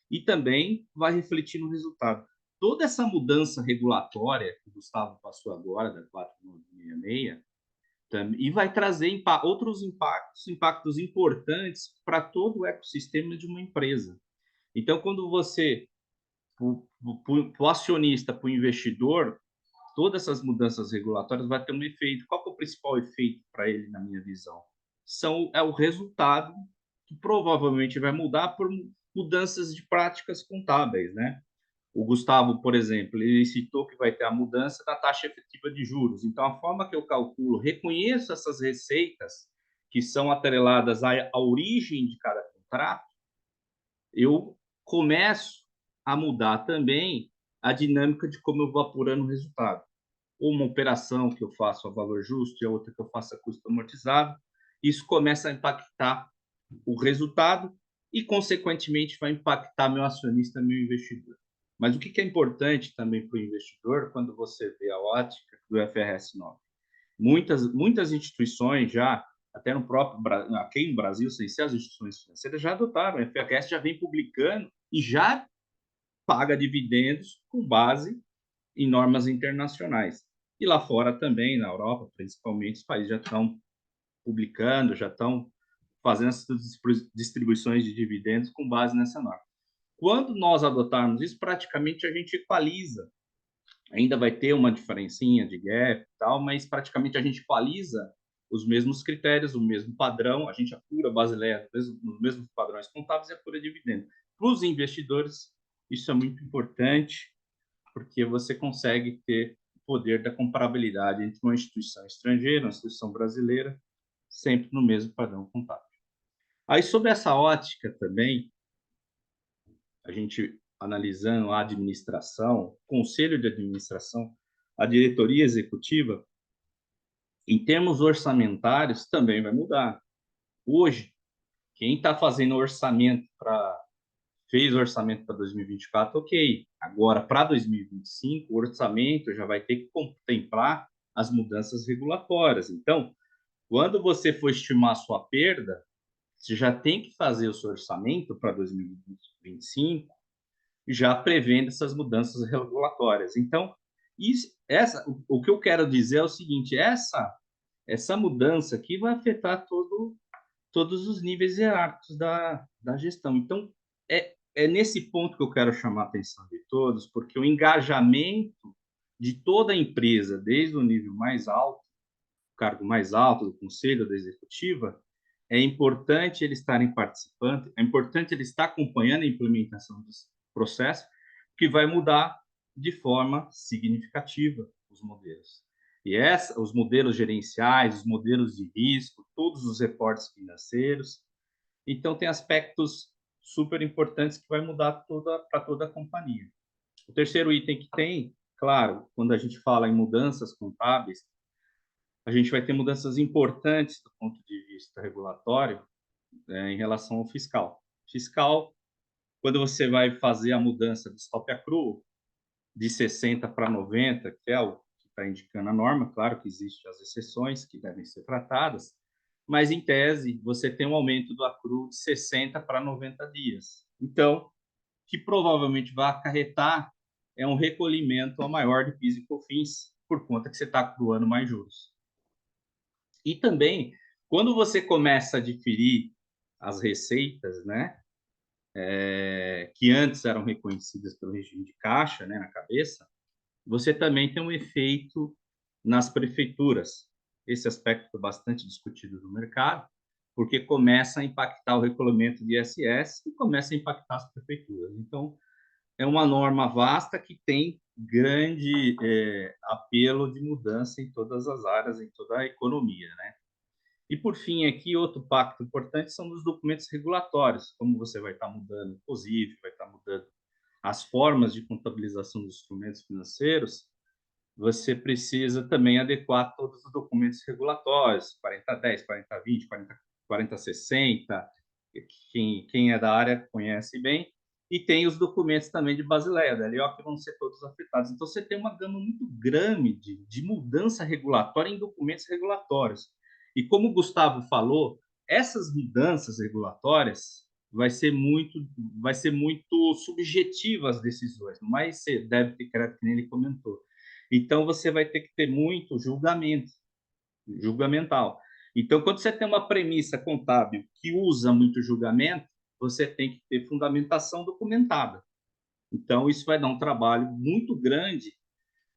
e também vai refletir no resultado. Toda essa mudança regulatória que o Gustavo passou agora, da 4966, e vai trazer outros impactos importantes para todo o ecossistema de uma empresa. Então, quando você, para o acionista, para o investidor, todas essas mudanças regulatórias vai ter um efeito. Qual é o principal efeito para ele, na minha visão? É o resultado que provavelmente vai mudar por mudanças de práticas contábeis, né? O Gustavo, por exemplo, ele citou que vai ter a mudança da taxa efetiva de juros. Então, a forma que eu calculo, reconheço essas receitas que são atreladas à origem de cada contrato, eu começo a mudar também a dinâmica de como eu vou apurando o resultado. Uma operação que eu faço a valor justo e a outra que eu faço a custo amortizado, isso começa a impactar o resultado e, consequentemente, vai impactar meu acionista, meu investidor. Mas o que é importante também para o investidor, quando você vê a ótica do IFRS 9? Muitas instituições já, até no próprio aqui no Brasil, sem ser as instituições financeiras, já adotaram. O IFRS já vem publicando e já paga dividendos com base em normas internacionais. E lá fora também, na Europa, principalmente, os países já estão publicando, já estão fazendo essas distribuições de dividendos com base nessa norma. Quando nós adotarmos isso, praticamente a gente equaliza. Ainda vai ter uma diferencinha de gap e tal, mas praticamente a gente equaliza os mesmos critérios, o mesmo padrão, a gente apura Basileia nos mesmos padrões contábeis e apura dividendo. Para os investidores, isso é muito importante, porque você consegue ter o poder da comparabilidade entre uma instituição estrangeira e uma instituição brasileira, sempre no mesmo padrão contábil. Aí, sobre essa ótica também, a gente analisando a administração, conselho de administração, a diretoria executiva, em termos orçamentários, também vai mudar. Hoje, quem está fazendo orçamento fez orçamento para 2024, ok. Agora, para 2025, o orçamento já vai ter que contemplar as mudanças regulatórias. Então, quando você for estimar a sua perda, você já tem que fazer o seu orçamento para 2025, já prevendo essas mudanças regulatórias. Então, o que eu quero dizer é o seguinte, essa mudança aqui vai afetar todos os níveis hierárquicos da gestão. Então, é nesse ponto que eu quero chamar a atenção de todos, porque o engajamento de toda a empresa, desde o nível mais alto, o cargo mais alto do conselho, da executiva, é importante eles estarem participando, é importante eles estar acompanhando a implementação dos processo, que vai mudar de forma significativa os modelos. E os modelos gerenciais, os modelos de risco, todos os reportes financeiros. Então, tem aspectos super importantes que vai mudar para toda a companhia. O terceiro item que tem, claro, quando a gente fala em mudanças contábeis, a gente vai ter mudanças importantes do ponto de vista regulatório em relação ao fiscal. Fiscal, quando você vai fazer a mudança de stop accrual de 60 para 90, que é o que está indicando a norma, claro que existem as exceções que devem ser tratadas, mas, em tese, você tem um aumento do accrual de 60 para 90 dias. Então, que provavelmente vai acarretar um recolhimento maior de PIS e COFINS, por conta que você está accruando mais juros. E também, quando você começa a diferir as receitas, né, que antes eram reconhecidas pelo regime de caixa, né, na cabeça, você também tem um efeito nas prefeituras. Esse aspecto foi bastante discutido no mercado, porque começa a impactar o recolhimento de ISS e começa a impactar as prefeituras. Então, é uma norma vasta que tem grande apelo de mudança em todas as áreas, em toda a economia, né? E, por fim, aqui, outro pacto importante são os documentos regulatórios, como você vai estar mudando o COSIF, vai estar mudando as formas de contabilização dos instrumentos financeiros, você precisa também adequar todos os documentos regulatórios, 4010, 4020, 4060, quem é da área conhece bem, e tem os documentos também de Basileia, da LO, que vão ser todos afetados. Então, você tem uma gama muito grande de mudança regulatória em documentos regulatórios. E como o Gustavo falou, essas mudanças regulatórias vai ser muito subjetiva as decisões, não vai ser débito e crédito, que nem ele comentou. Então, você vai ter que ter muito julgamental. Então, quando você tem uma premissa contábil que usa muito julgamento, você tem que ter fundamentação documentada. Então, isso vai dar um trabalho muito grande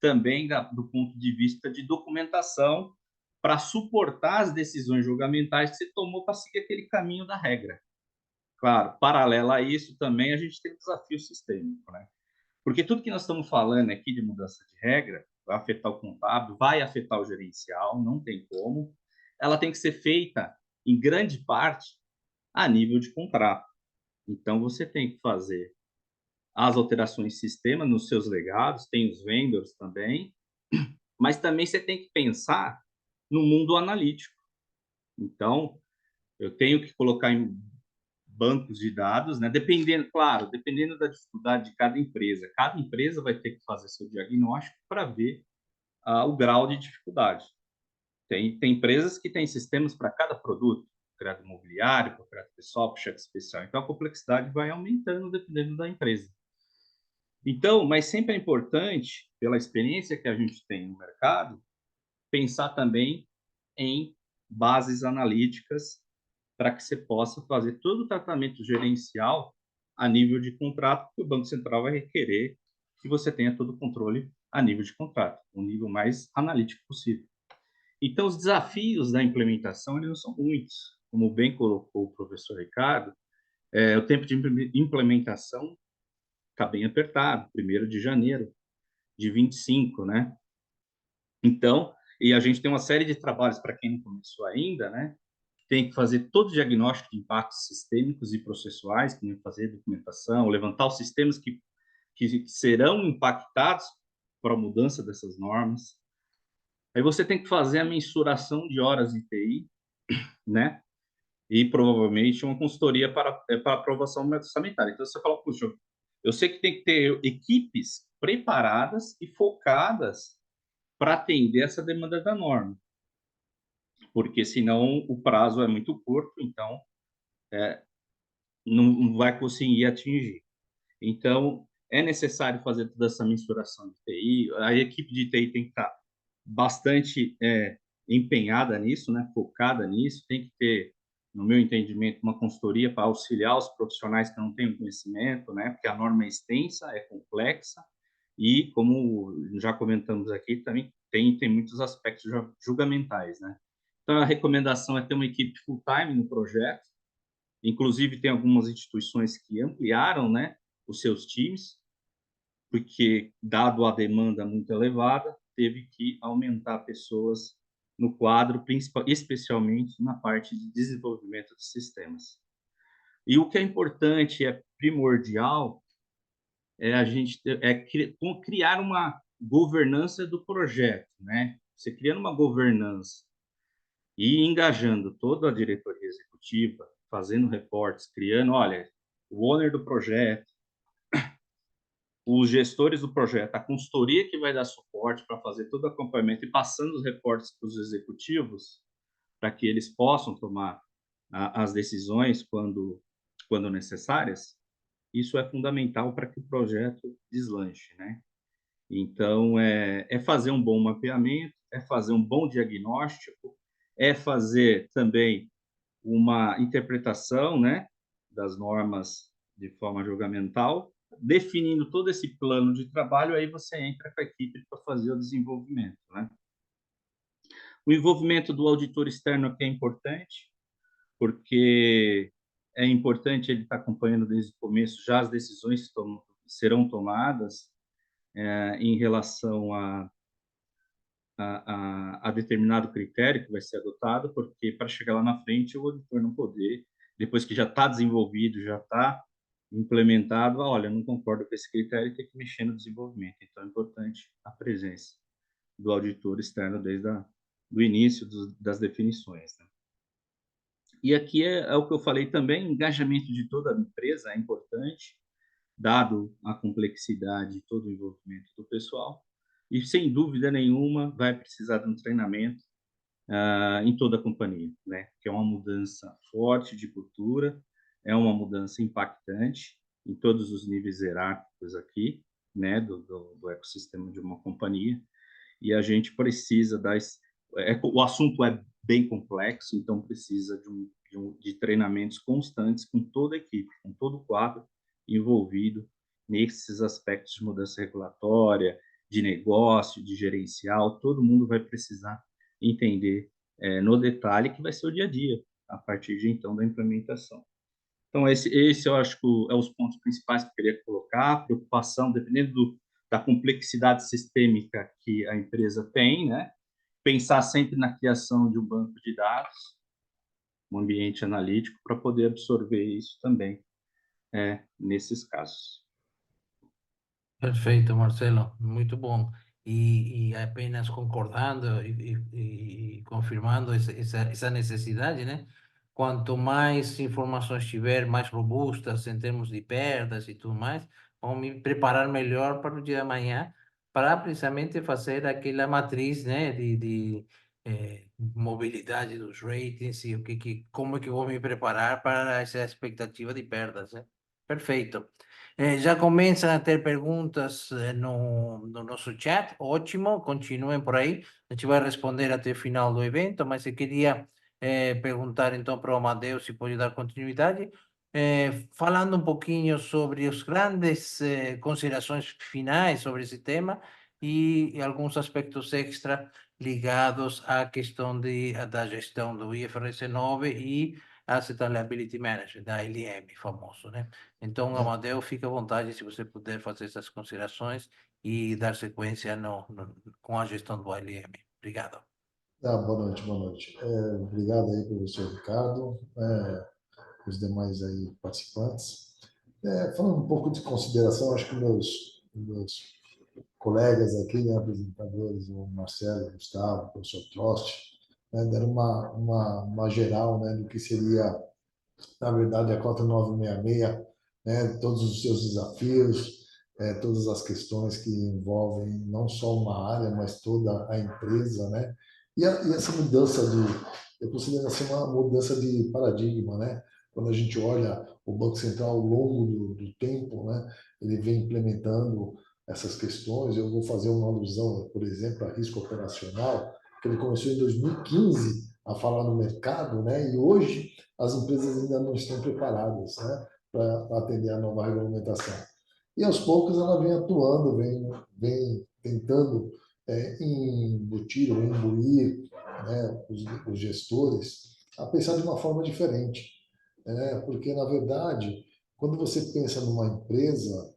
também do ponto de vista de documentação para suportar as decisões julgamentais que você tomou para seguir aquele caminho da regra. Claro, paralelo a isso também a gente tem o desafio sistêmico, né? Porque tudo que nós estamos falando aqui de mudança de regra vai afetar o contábil, vai afetar o gerencial, não tem como. Ela tem que ser feita, em grande parte, a nível de contrato. Então, você tem que fazer as alterações de sistema nos seus legados, tem os vendors também, mas também você tem que pensar no mundo analítico. Então, eu tenho que colocar em bancos de dados, né? Dependendo da dificuldade de cada empresa. Cada empresa vai ter que fazer seu diagnóstico para ver o grau de dificuldade. Tem empresas que têm sistemas para cada produto, crédito imobiliário, para crédito pessoal, para cheque especial. Então, a complexidade vai aumentando dependendo da empresa. Então, mas sempre é importante, pela experiência que a gente tem no mercado, pensar também em bases analíticas para que você possa fazer todo o tratamento gerencial a nível de contrato, que o Banco Central vai requerer que você tenha todo o controle a nível de contrato, o nível mais analítico possível. Então, os desafios da implementação eles não são muitos. Como bem colocou o professor Ricardo, o tempo de implementação está bem apertado, 1º de janeiro de 25, né? Então, e a gente tem uma série de trabalhos para quem não começou ainda, né? Tem que fazer todo o diagnóstico de impactos sistêmicos e processuais, tem que fazer documentação, levantar os sistemas que serão impactados para a mudança dessas normas. Aí você tem que fazer a mensuração de horas de TI, né? E provavelmente uma consultoria para aprovação orçamentária. Então você fala, puxa, eu sei que tem que ter equipes preparadas e focadas para atender essa demanda da norma, porque senão o prazo é muito curto, então não vai conseguir atingir. Então, é necessário fazer toda essa mensuração de TI, a equipe de TI tem que estar bastante empenhada nisso, né? Focada nisso, tem que ter, no meu entendimento, uma consultoria para auxiliar os profissionais que não têm conhecimento, né? Porque a norma é extensa, é complexa e, como já comentamos aqui, também tem muitos aspectos julgamentais, né? Então, a recomendação é ter uma equipe full-time no projeto. Inclusive, tem algumas instituições que ampliaram, né, os seus times, porque, dado a demanda muito elevada, teve que aumentar pessoas no quadro, especialmente na parte de desenvolvimento de sistemas. E o que é importante, é primordial, é a gente criar uma governança do projeto, né? Você criando uma governança e engajando toda a diretoria executiva, fazendo reportes, criando, olha, o owner do projeto, os gestores do projeto, a consultoria que vai dar suporte para fazer todo o acompanhamento e passando os reportes para os executivos, para que eles possam tomar as decisões quando necessárias, isso é fundamental para que o projeto deslanche, né? Então, é fazer um bom mapeamento, é fazer um bom diagnóstico, é fazer também uma interpretação, né, das normas de forma julgamental, definindo todo esse plano de trabalho, aí você entra com a equipe para fazer o desenvolvimento, né? O envolvimento do auditor externo aqui é importante, porque é importante ele estar acompanhando desde o começo já as decisões que serão tomadas em relação a determinado critério que vai ser adotado, porque para chegar lá na frente o auditor não poder, depois que já está desenvolvido, já está implementado, olha, não concordo com esse critério, tem que mexer no desenvolvimento. Então é importante a presença do auditor externo desde o início das definições, né? E aqui é o que eu falei também, engajamento de toda a empresa é importante, dado a complexidade e todo o envolvimento do pessoal. E, sem dúvida nenhuma, vai precisar de um treinamento em toda a companhia, né? Que é uma mudança forte de cultura, é uma mudança impactante em todos os níveis hierárquicos aqui, né? Do ecossistema de uma companhia. E a gente precisa o assunto é bem complexo, então precisa de treinamentos constantes com toda a equipe, com todo o quadro envolvido nesses aspectos de mudança regulatória, de negócio, de gerencial, todo mundo vai precisar entender no detalhe que vai ser o dia a dia, a partir de então da implementação. Então, esse eu acho que é os pontos principais que eu queria colocar, preocupação, dependendo da complexidade sistêmica que a empresa tem, né? Pensar sempre na criação de um banco de dados, um ambiente analítico, para poder absorver isso também nesses casos. Perfeito, Marcelo, muito bom. E apenas concordando e confirmando essa necessidade, né? Quanto mais informações tiver, mais robustas em termos de perdas e tudo mais, vamos me preparar melhor para o dia de amanhã, para precisamente fazer aquela matriz, né, mobilidade dos ratings e como é que eu vou me preparar para essa expectativa de perdas, né? Perfeito. Já começam a ter perguntas no nosso chat, ótimo, continuem por aí, a gente vai responder até o final do evento, mas eu queria perguntar então para o Amadeu se pode dar continuidade, falando um pouquinho sobre as grandes considerações finais sobre esse tema e alguns aspectos extra ligados à questão da gestão do IFRS 9 e Asset and Liability Management, da ALM, famoso, né? Então, Amadeu, fica à vontade se você puder fazer essas considerações e dar sequência com a gestão do ALM. Obrigado. Boa noite, boa noite. Obrigado aí, professor Ricardo, os demais aí participantes. Falando um pouco de consideração, acho que meus colegas aqui, né, apresentadores, o Marcelo, o Gustavo, o professor Trost, né, deram uma geral, né, do que seria, na verdade, a Cota 966, né, todos os seus desafios, todas as questões que envolvem não só uma área, mas toda a empresa, né? E essa mudança eu considero assim uma mudança de paradigma, né? Quando a gente olha o Banco Central ao longo do tempo, né, ele vem implementando essas questões. Eu vou fazer uma alusão, por exemplo, a risco operacional, que ele começou em 2015 a falar no mercado, né? E hoje as empresas ainda não estão preparadas, né, para atender a nova regulamentação. E aos poucos ela vem atuando, vem tentando embutir ou imbuir, né, os gestores a pensar de uma forma diferente, né? Porque, na verdade, quando você pensa numa empresa,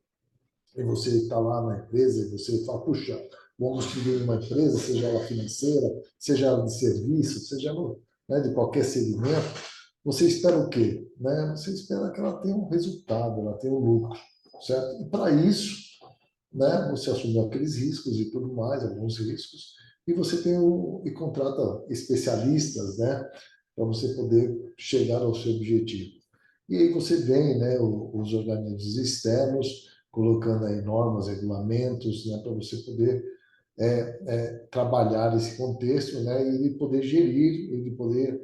e você está lá na empresa e você fala, puxa, vamos construir uma empresa, seja ela financeira, seja ela de serviço, seja ela, né, de qualquer segmento, você espera o quê? Né? Você espera que ela tenha um resultado, ela tenha um lucro, certo? E para isso, né, você assumiu aqueles riscos e tudo mais, alguns riscos, e você tem e contrata especialistas, né, para você poder chegar ao seu objetivo. E aí você vem, né, os organismos externos colocando aí normas, regulamentos, né, para você poder trabalhar esse contexto, né, e ele poder gerir, ele poder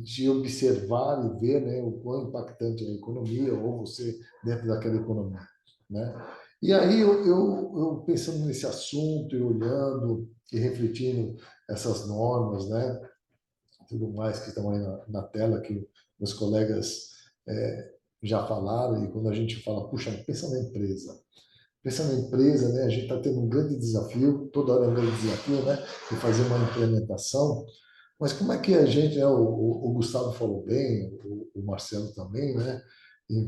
te observar e ver, né, o quão impactante é a economia ou você dentro daquela economia, né? E aí eu pensando nesse assunto e olhando e refletindo essas normas, né, tudo mais que estão aí na tela que meus colegas já falaram, e quando a gente fala, puxa, pensa na empresa. Pensa na empresa, né? A gente está tendo um grande desafio, toda hora é um grande desafio, né? De fazer uma implementação. Mas como é que a gente, né? O Gustavo falou bem, o Marcelo também, né?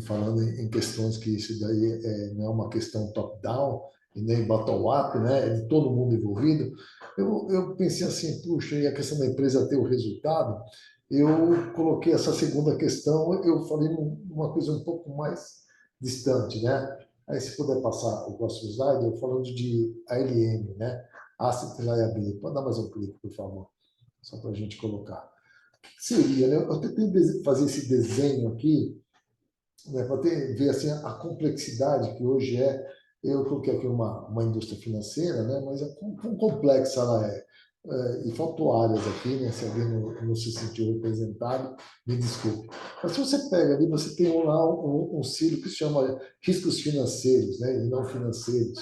Falando em questões que isso daí não é uma questão top-down e nem bottom-up, né? É de todo mundo envolvido. Eu pensei assim, puxa, e a questão da empresa ter o resultado, eu coloquei essa segunda questão, eu falei uma coisa um pouco mais distante, né? Aí, se puder passar o próximo slide, eu falando de ALM, né? Asset Liability. Pode dar mais um clique, por favor, só para a gente colocar. O que seria, né? Eu tentei fazer esse desenho aqui, né, para ver assim, a complexidade que hoje é. Eu coloquei aqui uma indústria financeira, né, mas quão complexa ela é. E faltou áreas aqui, né, se alguém não se sentiu representado, me desculpe. Mas se você pega ali, você tem lá um ciclo que se chama riscos financeiros, né, e não financeiros,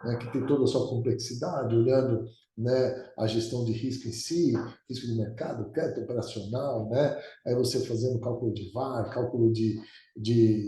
né, que tem toda a sua complexidade, olhando, né, a gestão de risco em si, risco de mercado, crédito operacional, né, aí você fazendo cálculo de VaR, cálculo de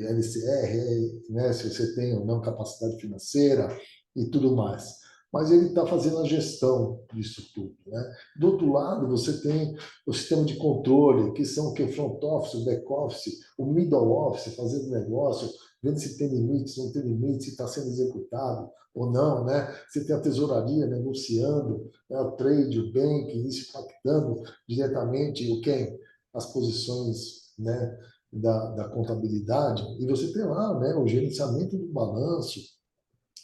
LCR, né, se você tem ou não capacidade financeira e tudo mais. Mas ele está fazendo a gestão disso tudo, né? Do outro lado, você tem o sistema de controle, que são o que? Front office, o back office, o middle office, fazendo negócio, vendo se tem limite, se não tem limite, se está sendo executado ou não, né? Você tem a tesouraria negociando, né? O trade, o banking, isso impactando diretamente o quem? As posições, né? Da contabilidade, e você tem lá, né, o gerenciamento do balanço,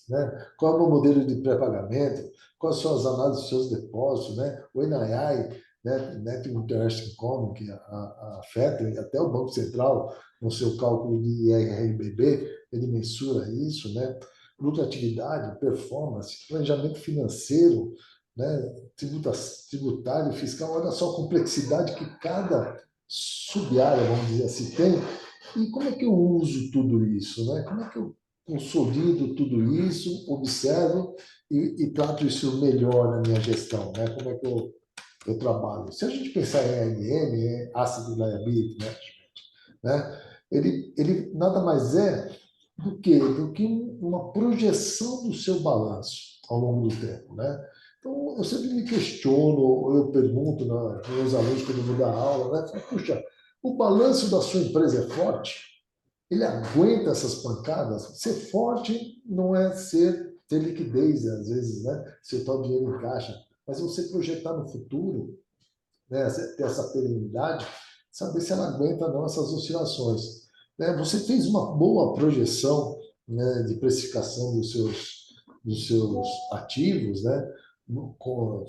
né? Qual é o modelo de pré-pagamento, quais são as análises dos seus depósitos, né? O NII, né? Net Interest Income, que afeta, e até o Banco Central, no seu cálculo de IRRBB, ele mensura isso, né? Lucratividade, performance, planejamento financeiro, né? Tributário, fiscal, olha só a complexidade que cada sub-área, vamos dizer assim, tem. E como é que eu uso tudo isso, né? Como é que eu consolido tudo isso, observo e trato isso melhor na minha gestão, né? Como é que eu trabalho? Se a gente pensar em ALM, Asset Liability Management, né? Ele nada mais é do que uma projeção do seu balanço ao longo do tempo, né? Então, eu sempre me questiono, ou eu pergunto para os meus alunos quando eu vou dar aula, né? Puxa, o balanço da sua empresa é forte? Ele aguenta essas pancadas? Ser forte não é ter liquidez, às vezes, né? Setar o dinheiro em caixa, mas você projetar no futuro, né? Ter essa perenidade, saber se ela aguenta ou não essas oscilações. Né? Você fez uma boa projeção, né, de precificação dos seus ativos, né?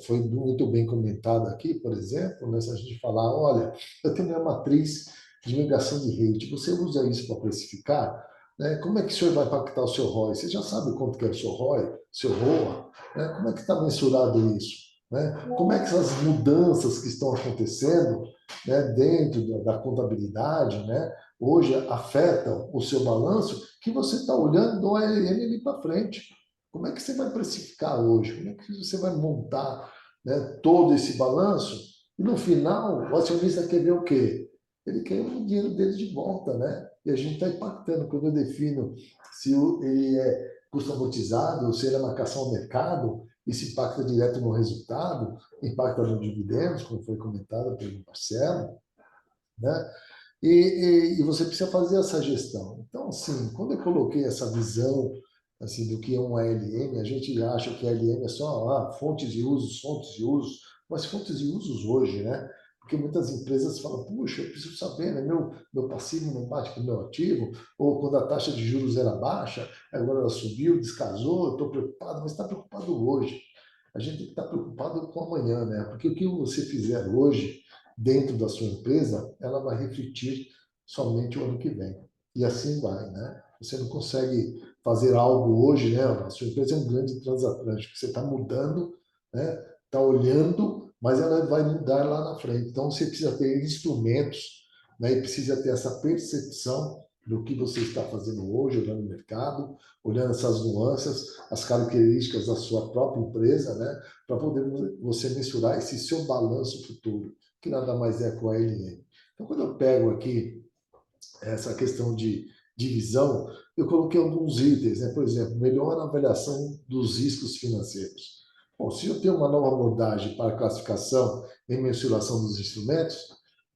Foi muito bem comentado aqui, por exemplo, né? Se a gente falar, olha, eu tenho minha matriz de migração de rate, você usa isso para precificar? Né? Como é que o senhor vai impactar o seu ROI? Você já sabe quanto que é o seu ROI, seu ROA? Né? Como é que está mensurado isso? Né? Como é que essas mudanças que estão acontecendo, né, dentro da contabilidade, né, hoje afetam o seu balanço, que você está olhando do ALM ali para frente? Como é que você vai precificar hoje? Como é que você vai montar, né, todo esse balanço? E no final, o acionista quer ver o quê? Ele quer o dinheiro dele de volta, né? E a gente está impactando. Quando eu defino se ele é custo amortizado ou se ele é marcação ao mercado, isso impacta direto no resultado, impacta nos dividendos, como foi comentado pelo Marcelo, né? E você precisa fazer essa gestão. Então, assim, quando eu coloquei essa visão assim, do que é um ALM, a gente acha que ALM é só fontes de usos, mas fontes de usos hoje, né? Porque muitas empresas falam, puxa, eu preciso saber, né? Meu passivo não bate com o meu ativo, ou quando a taxa de juros era baixa, agora ela subiu, descasou, eu estou preocupado, mas está preocupado hoje. A gente tem que estar preocupado com amanhã, né? Porque o que você fizer hoje dentro da sua empresa, ela vai refletir somente o ano que vem. E assim vai, né? Você não consegue fazer algo hoje, né? A sua empresa é um grande transatlântico, você está mudando, né? Está olhando, mas ela vai mudar lá na frente. Então você precisa ter instrumentos, né? E precisa ter essa percepção do que você está fazendo hoje, olhando o mercado, olhando essas nuances, as características da sua própria empresa, né? Para poder você mensurar esse seu balanço futuro, que nada mais é que o ALM. Então, quando eu pego aqui essa questão de divisão, eu coloquei alguns itens, né? Por exemplo, melhor avaliação dos riscos financeiros. Bom, se eu tenho uma nova abordagem para classificação e mensuração dos instrumentos,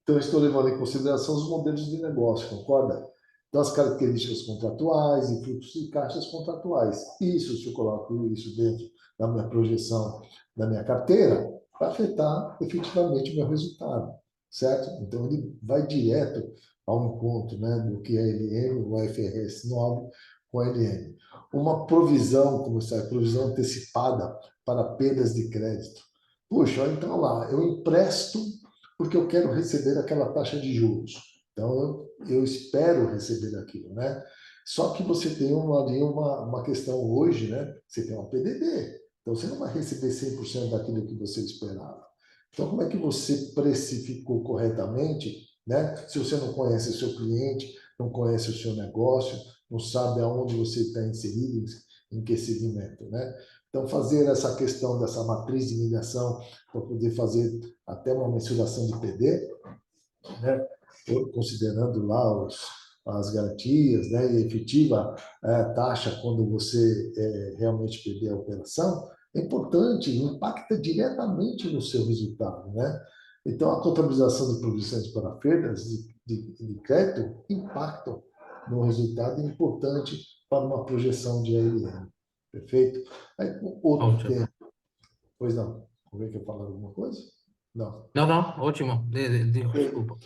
então eu estou levando em consideração os modelos de negócio, concorda? Então, as características contratuais e fluxos de caixas contratuais. Isso, se eu coloco isso dentro da minha projeção da minha carteira, vai afetar efetivamente o meu resultado, certo? Então, ele vai direto ao encontro, né, do que é LM, o IFRS 9 com a LM. Uma provisão, como está, provisão antecipada para perdas de crédito. Puxa, então lá, eu empresto porque eu quero receber aquela taxa de juros. Então, eu espero receber aquilo, né? Só que você tem uma questão hoje, né? Você tem uma PDD. Então, você não vai receber 100% daquilo que você esperava. Então, como é que você precificou corretamente, né? Se você não conhece o seu cliente, não conhece o seu negócio, não sabe aonde você está inserido, em que segmento, né? Então, fazer essa questão dessa matriz de migração para poder fazer até uma mensuração de PD, né? Considerando lá as garantias, né? E efetiva taxa quando você realmente perder a operação, é importante, impacta diretamente no seu resultado, né? Então, a contabilização de provisões para perdas de crédito impactam no resultado, é importante para uma projeção de ALM. Perfeito? Aí, outro Ótimo. tema. Pois não. Vamos ver que eu falar alguma coisa? Não. Não, não, ótimo. Desculpa.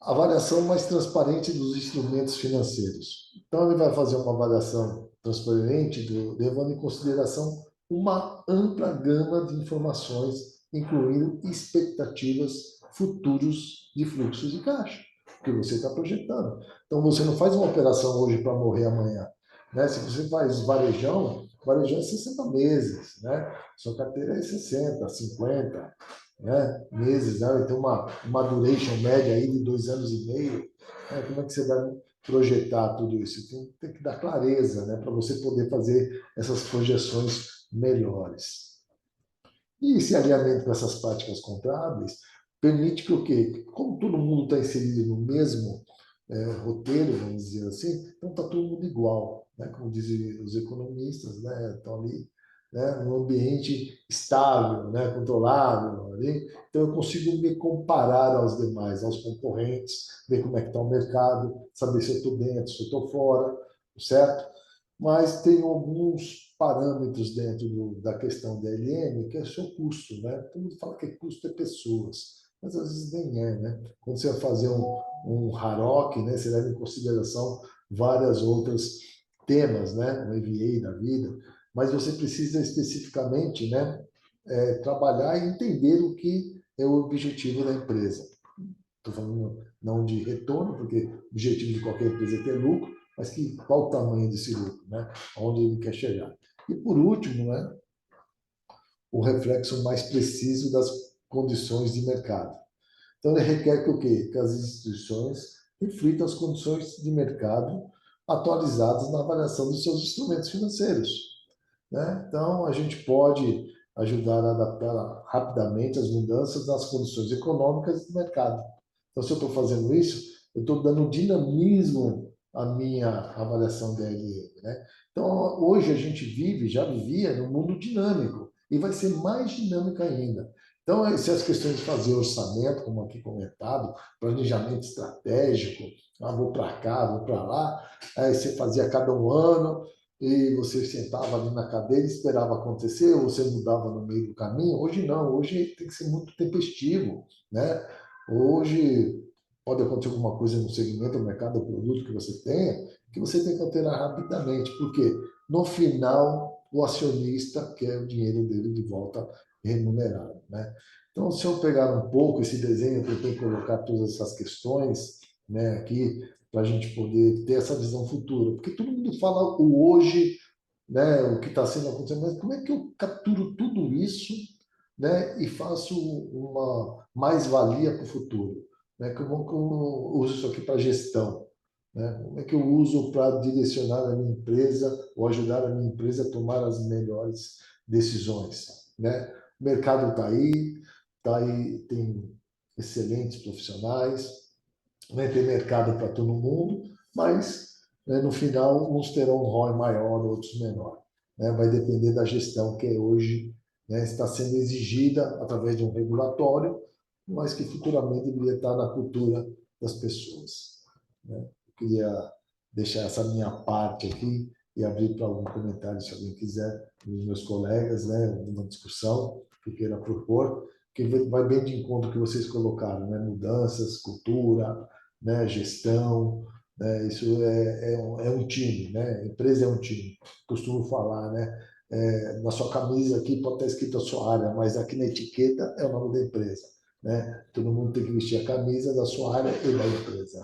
Avaliação mais transparente dos instrumentos financeiros. Então, ele vai fazer uma avaliação transparente, levando em consideração uma ampla gama de informações, incluindo expectativas futuros de fluxos de caixa, que você está projetando. Então, você não faz uma operação hoje para morrer amanhã, né? Se você faz varejão é 60 meses, né? Sua carteira é 60, 50, né, meses, né? Tem uma duration média aí de 2 anos e meio. Né? Como é que você vai projetar tudo isso? Tem que dar clareza, né, para você poder fazer essas projeções melhores. E esse alinhamento com essas práticas contábeis permite que o quê? Como todo mundo está inserido no mesmo roteiro, vamos dizer assim, então está todo mundo igual, né? Como dizem os economistas, né? Estão ali, né? Num ambiente estável, né? Controlável ali. Então eu consigo me comparar aos demais, aos concorrentes, ver como é que está o mercado, saber se eu estou dentro, se eu estou fora, certo? Mas tem alguns parâmetros dentro da questão da LM, que é o seu custo, né? Todo mundo fala que custo é pessoas, mas às vezes nem é, né? Quando você vai fazer um RAROC, né, você leva em consideração várias outras temas, né? Um EVA da vida, mas você precisa especificamente, né, trabalhar e entender o que é o objetivo da empresa. Estou falando não de retorno, porque o objetivo de qualquer empresa é ter lucro, mas qual o tamanho desse lucro, né? Onde ele quer chegar. E por último, né, o reflexo mais preciso das condições de mercado. Então, ele requer que o quê? Que as instituições reflitam as condições de mercado atualizadas na avaliação dos seus instrumentos financeiros, né? Então, a gente pode ajudar a adaptar rapidamente as mudanças nas condições econômicas do mercado. Então, se eu estou fazendo isso, eu estou dando dinamismo à minha avaliação da LM, né? Então, hoje a gente já vivia no mundo dinâmico e vai ser mais dinâmico ainda. Então, essas questões de fazer orçamento, como aqui comentado, planejamento estratégico, vou para cá, vou para lá, aí você fazia a cada um ano e você sentava ali na cadeira e esperava acontecer, ou você mudava no meio do caminho. Hoje não, hoje tem que ser muito tempestivo, né? Hoje pode acontecer alguma coisa no segmento, no mercado, do produto que você tenha, que você tem que alterar rapidamente, porque no final o acionista quer o dinheiro dele de volta remunerado, né? Então, se eu pegar um pouco esse desenho, eu tentei colocar todas essas questões, né, aqui, para a gente poder ter essa visão futura, porque todo mundo fala o hoje, né, o que está sendo acontecendo, mas como é que eu capturo tudo isso, né, e faço uma mais-valia para o futuro? Né? Como que eu uso isso aqui para gestão? Né? Como é que eu uso para direcionar a minha empresa ou ajudar a minha empresa a tomar as melhores decisões? Né? O mercado está aí, tem excelentes profissionais, né? Tem mercado para todo mundo, mas né, no final uns terão um ROI maior, outros menor. Né? Vai depender da gestão que hoje né, está sendo exigida através de um regulatório, mas que futuramente deveria estar na cultura das pessoas. Né? Eu queria deixar essa minha parte aqui e abrir para algum comentário, se alguém quiser, dos meus colegas, né, uma discussão que queira propor, que vai bem de encontro ao que vocês colocaram, né? Mudanças, cultura, né? Gestão, né? Isso é um time, né? A empresa é um time. Costumo falar, né? Na sua camisa aqui pode estar escrito a sua área, mas aqui na etiqueta é o nome da empresa, né? Todo mundo tem que vestir a camisa da sua área e da empresa,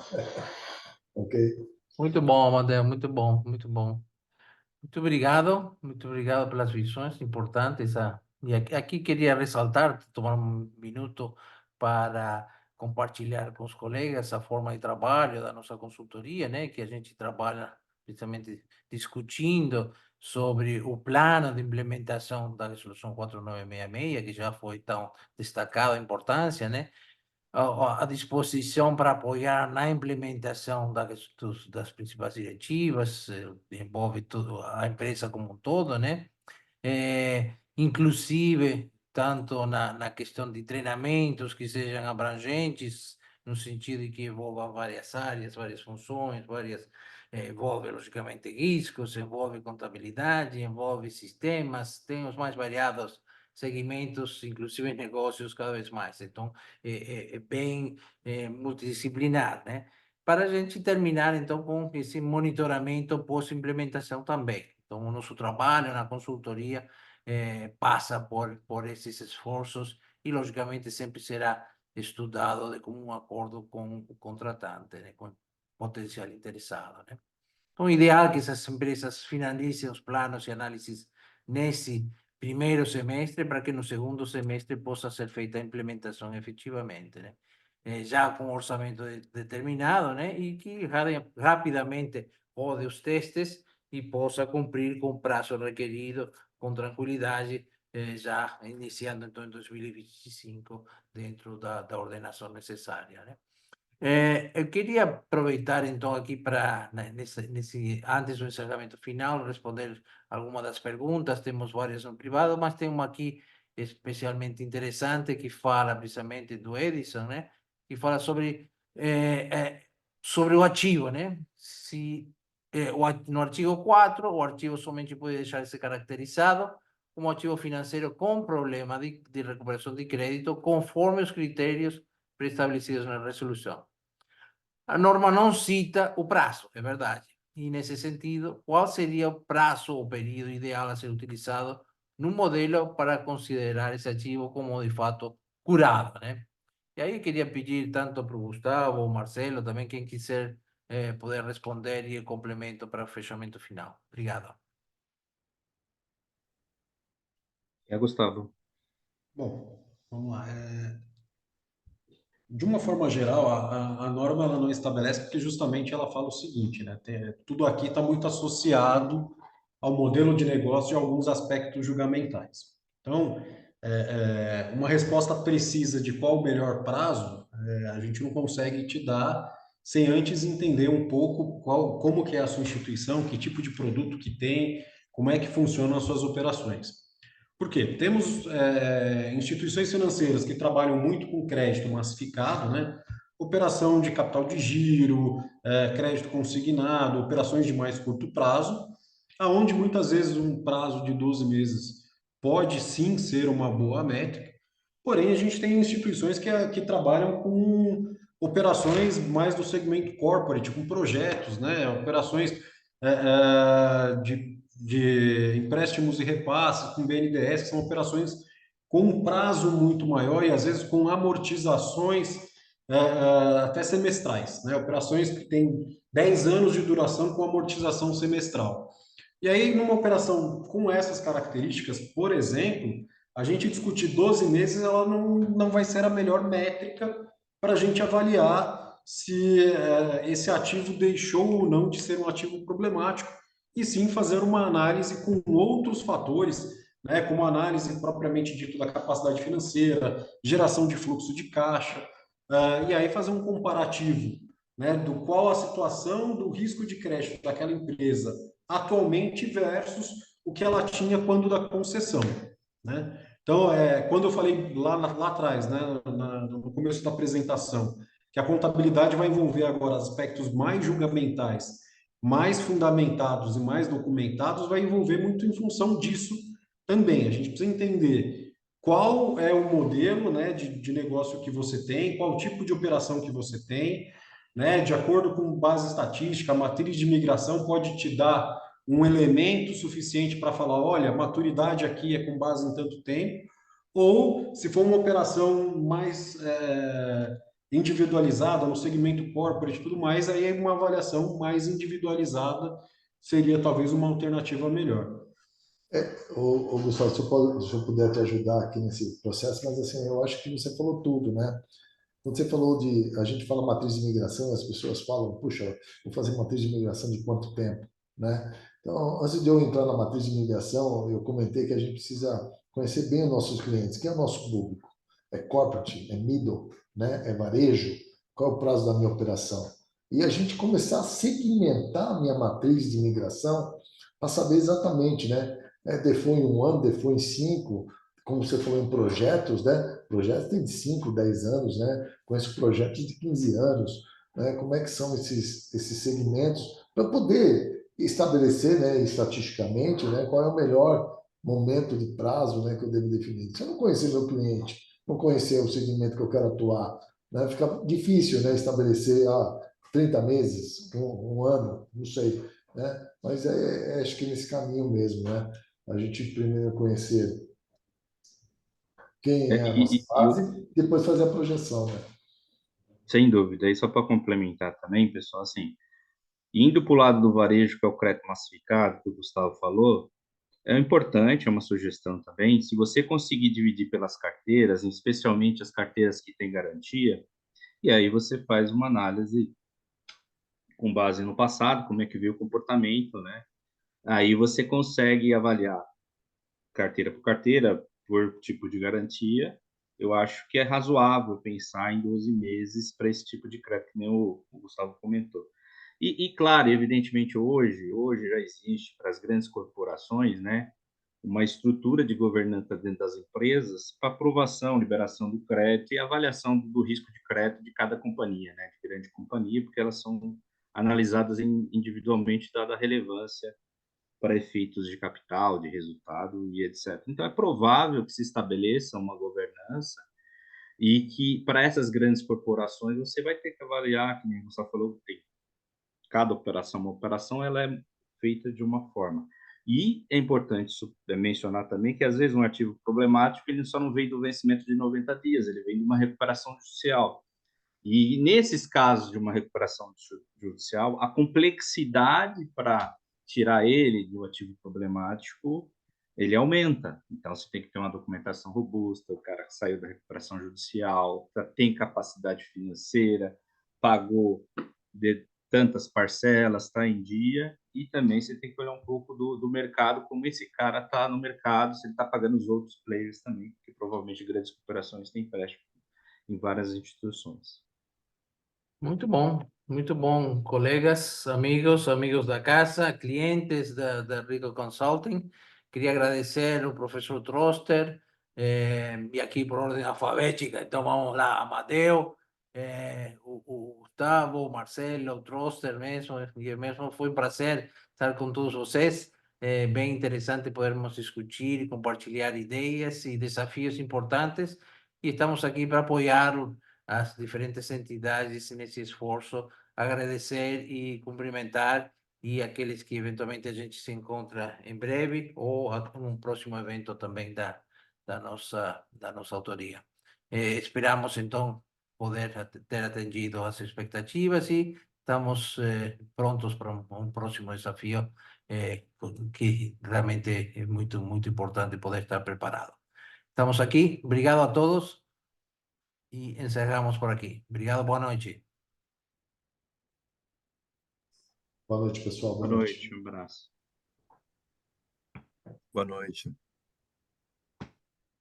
ok? Muito bom, Amadeu, muito bom, muito bom. Muito obrigado pelas visões importantes. E aqui queria ressaltar, tomar um minuto para compartilhar com os colegas a forma de trabalho da nossa consultoria, né? Que a gente trabalha precisamente discutindo sobre o plano de implementação da Resolução 4966, que já foi tão destacada a importância, né? À disposição para apoiar na implementação das principais diretivas, envolve tudo, a empresa como um todo, né? Inclusive, tanto na questão de treinamentos que sejam abrangentes, no sentido de que envolvam várias áreas, várias funções, envolve, logicamente, riscos, envolve contabilidade, envolve sistemas, tem os mais variados segmentos, inclusive negócios cada vez mais. Então, é bem multidisciplinar, né? Para a gente terminar, então, com esse monitoramento pós-implementação também. Então, o nosso trabalho na consultoria passa por esses esforços e, logicamente, sempre será estudado de comum acordo com o contratante, né? Com o potencial interessado, né? Então, o ideal é que essas empresas finalizem os planos e análises nesse primeiro semestre, para que no segundo semestre possa ser feita a implementação efetivamente, né? Já com orçamento determinado, né? E que rapidamente rode os testes e possa cumprir com o prazo requerido com tranquilidade, já iniciando então em 2025, dentro da ordenação necessária, né? Eu queria aproveitar então aqui para, antes do encerramento final, responder algumas das perguntas. Temos várias no privado, mas tem uma aqui especialmente interessante que fala precisamente do Edison, né? Que fala sobre o ativo, né? Se no artigo 4, o artigo somente pode deixar de ser caracterizado como ativo financeiro com problema de recuperação de crédito, conforme os critérios preestablecidos na resolução. A norma não cita o prazo, é verdade. E, nesse sentido, qual seria o prazo ou período ideal a ser utilizado no modelo para considerar esse ativo como, de fato, curado, né? E aí queria pedir tanto para o Gustavo, o Marcelo, também quem quiser poder responder e complemento para o fechamento final. Obrigado. Gustavo. Bom, vamos lá. De uma forma geral, a norma ela não estabelece porque justamente ela fala o seguinte, né? Tudo aqui está muito associado ao modelo de negócio e alguns aspectos julgamentais. Então, uma resposta precisa de qual o melhor prazo, a gente não consegue te dar sem antes entender um pouco como que é a sua instituição, que tipo de produto que tem, como é que funcionam as suas operações. Por quê? Temos instituições financeiras que trabalham muito com crédito massificado, né? Operação de capital de giro, crédito consignado, operações de mais curto prazo, aonde muitas vezes um prazo de 12 meses pode sim ser uma boa métrica, porém a gente tem instituições que trabalham com operações mais do segmento corporate, com projetos, né? Operações de empréstimos e repasses com BNDES, que são operações com um prazo muito maior e às vezes com amortizações até semestrais, né? Operações que têm 10 anos de duração com amortização semestral. E aí, numa operação com essas características, por exemplo, a gente discutir 12 meses, ela não vai ser a melhor métrica para a gente avaliar se esse ativo deixou ou não de ser um ativo problemático, e sim fazer uma análise com outros fatores, né, como a análise propriamente dita da capacidade financeira, geração de fluxo de caixa, e aí fazer um comparativo, né, do qual a situação do risco de crédito daquela empresa atualmente versus o que ela tinha quando da concessão, né? Então, quando eu falei lá atrás, né, no começo da apresentação, que a contabilidade vai envolver agora aspectos mais julgamentais, mais fundamentados e mais documentados, vai envolver muito em função disso também. A gente precisa entender qual é o modelo, né, de negócio que você tem, qual tipo de operação que você tem, né, de acordo com base estatística, a matriz de migração pode te dar um elemento suficiente para falar, olha, a maturidade aqui é com base em tanto tempo, ou se for uma operação mais individualizada, no segmento corporate e tudo mais, aí uma avaliação mais individualizada seria talvez uma alternativa melhor. Gustavo, se eu puder te ajudar aqui nesse processo, mas assim, eu acho que você falou tudo, né? Quando você falou a gente fala matriz de imigração, as pessoas falam, puxa, vou fazer matriz de imigração de quanto tempo, né? Então, antes de eu entrar na matriz de imigração, eu comentei que a gente precisa conhecer bem os nossos clientes, quem é o nosso público? É corporate, é middle, né? É varejo? Qual é o prazo da minha operação? E a gente começar a segmentar a minha matriz de imigração para saber exatamente, né? Default em 1 ano, default em 5, como você falou em projetos, né? Projetos tem de 5, 10 anos, né? Conheço projetos de 15 anos, né? Como é que são esses segmentos para poder estabelecer, né, estatisticamente, né, qual é o melhor momento de prazo, né, que eu devo definir. Se eu não conhecer meu cliente, não conhecer o segmento que eu quero atuar, né, fica difícil, né, estabelecer 30 meses, um ano, não sei, né? Mas acho que nesse caminho mesmo, né? A gente primeiro conhecer quem é a nossa base, depois fazer a projeção, né? Sem dúvida. E só para complementar também, pessoal, assim, indo para o lado do varejo, que é o crédito massificado, que o Gustavo falou, é importante, é uma sugestão também, se você conseguir dividir pelas carteiras, especialmente as carteiras que têm garantia, e aí você faz uma análise com base no passado, como é que veio o comportamento, né? Aí você consegue avaliar carteira por carteira, por tipo de garantia. Eu acho que é razoável pensar em 12 meses para esse tipo de crédito, que nem o Gustavo comentou. Claro, evidentemente, hoje já existe para as grandes corporações, né, uma estrutura de governança dentro das empresas para aprovação, liberação do crédito e avaliação do risco de crédito de cada companhia, né, de grande companhia, porque elas são analisadas individualmente, dada a relevância para efeitos de capital, de resultado e etc. Então, é provável que se estabeleça uma governança e que, para essas grandes corporações, você vai ter que avaliar, como você falou, tem cada operação, uma operação, ela é feita de uma forma. E é importante mencionar também que, às vezes, um ativo problemático, ele só não vem do vencimento de 90 dias, ele vem de uma recuperação judicial. E, nesses casos de uma recuperação judicial, a complexidade para tirar ele do ativo problemático, ele aumenta. Então, você tem que ter uma documentação robusta, o cara saiu da recuperação judicial, tem capacidade financeira, pagou de tantas parcelas, está em dia, e também você tem que olhar um pouco do mercado, como esse cara está no mercado, se ele está pagando os outros players também, porque provavelmente grandes corporações têm empréstimo em várias instituições. Muito bom, colegas, amigos da casa, clientes da Rico Consulting. Queria agradecer ao professor Troster, e aqui por ordem alfabética, então vamos lá, Amadeu, o Gustavo, o Marcelo, o Troster mesmo, e mesmo foi um prazer estar com todos vocês. É bem interessante podermos discutir e compartilhar ideias e desafios importantes, e estamos aqui para apoiar as diferentes entidades nesse esforço, agradecer e cumprimentar, e aqueles que eventualmente a gente se encontra em breve, ou um próximo evento também da nossa autoria. Esperamos, então, poder ter atendido as expectativas e estamos prontos para um próximo desafio, que realmente é muito, muito importante poder estar preparado. Estamos aqui, obrigado a todos e encerramos por aqui. Obrigado, boa noite. Boa noite, pessoal. Boa noite, um abraço. Boa noite.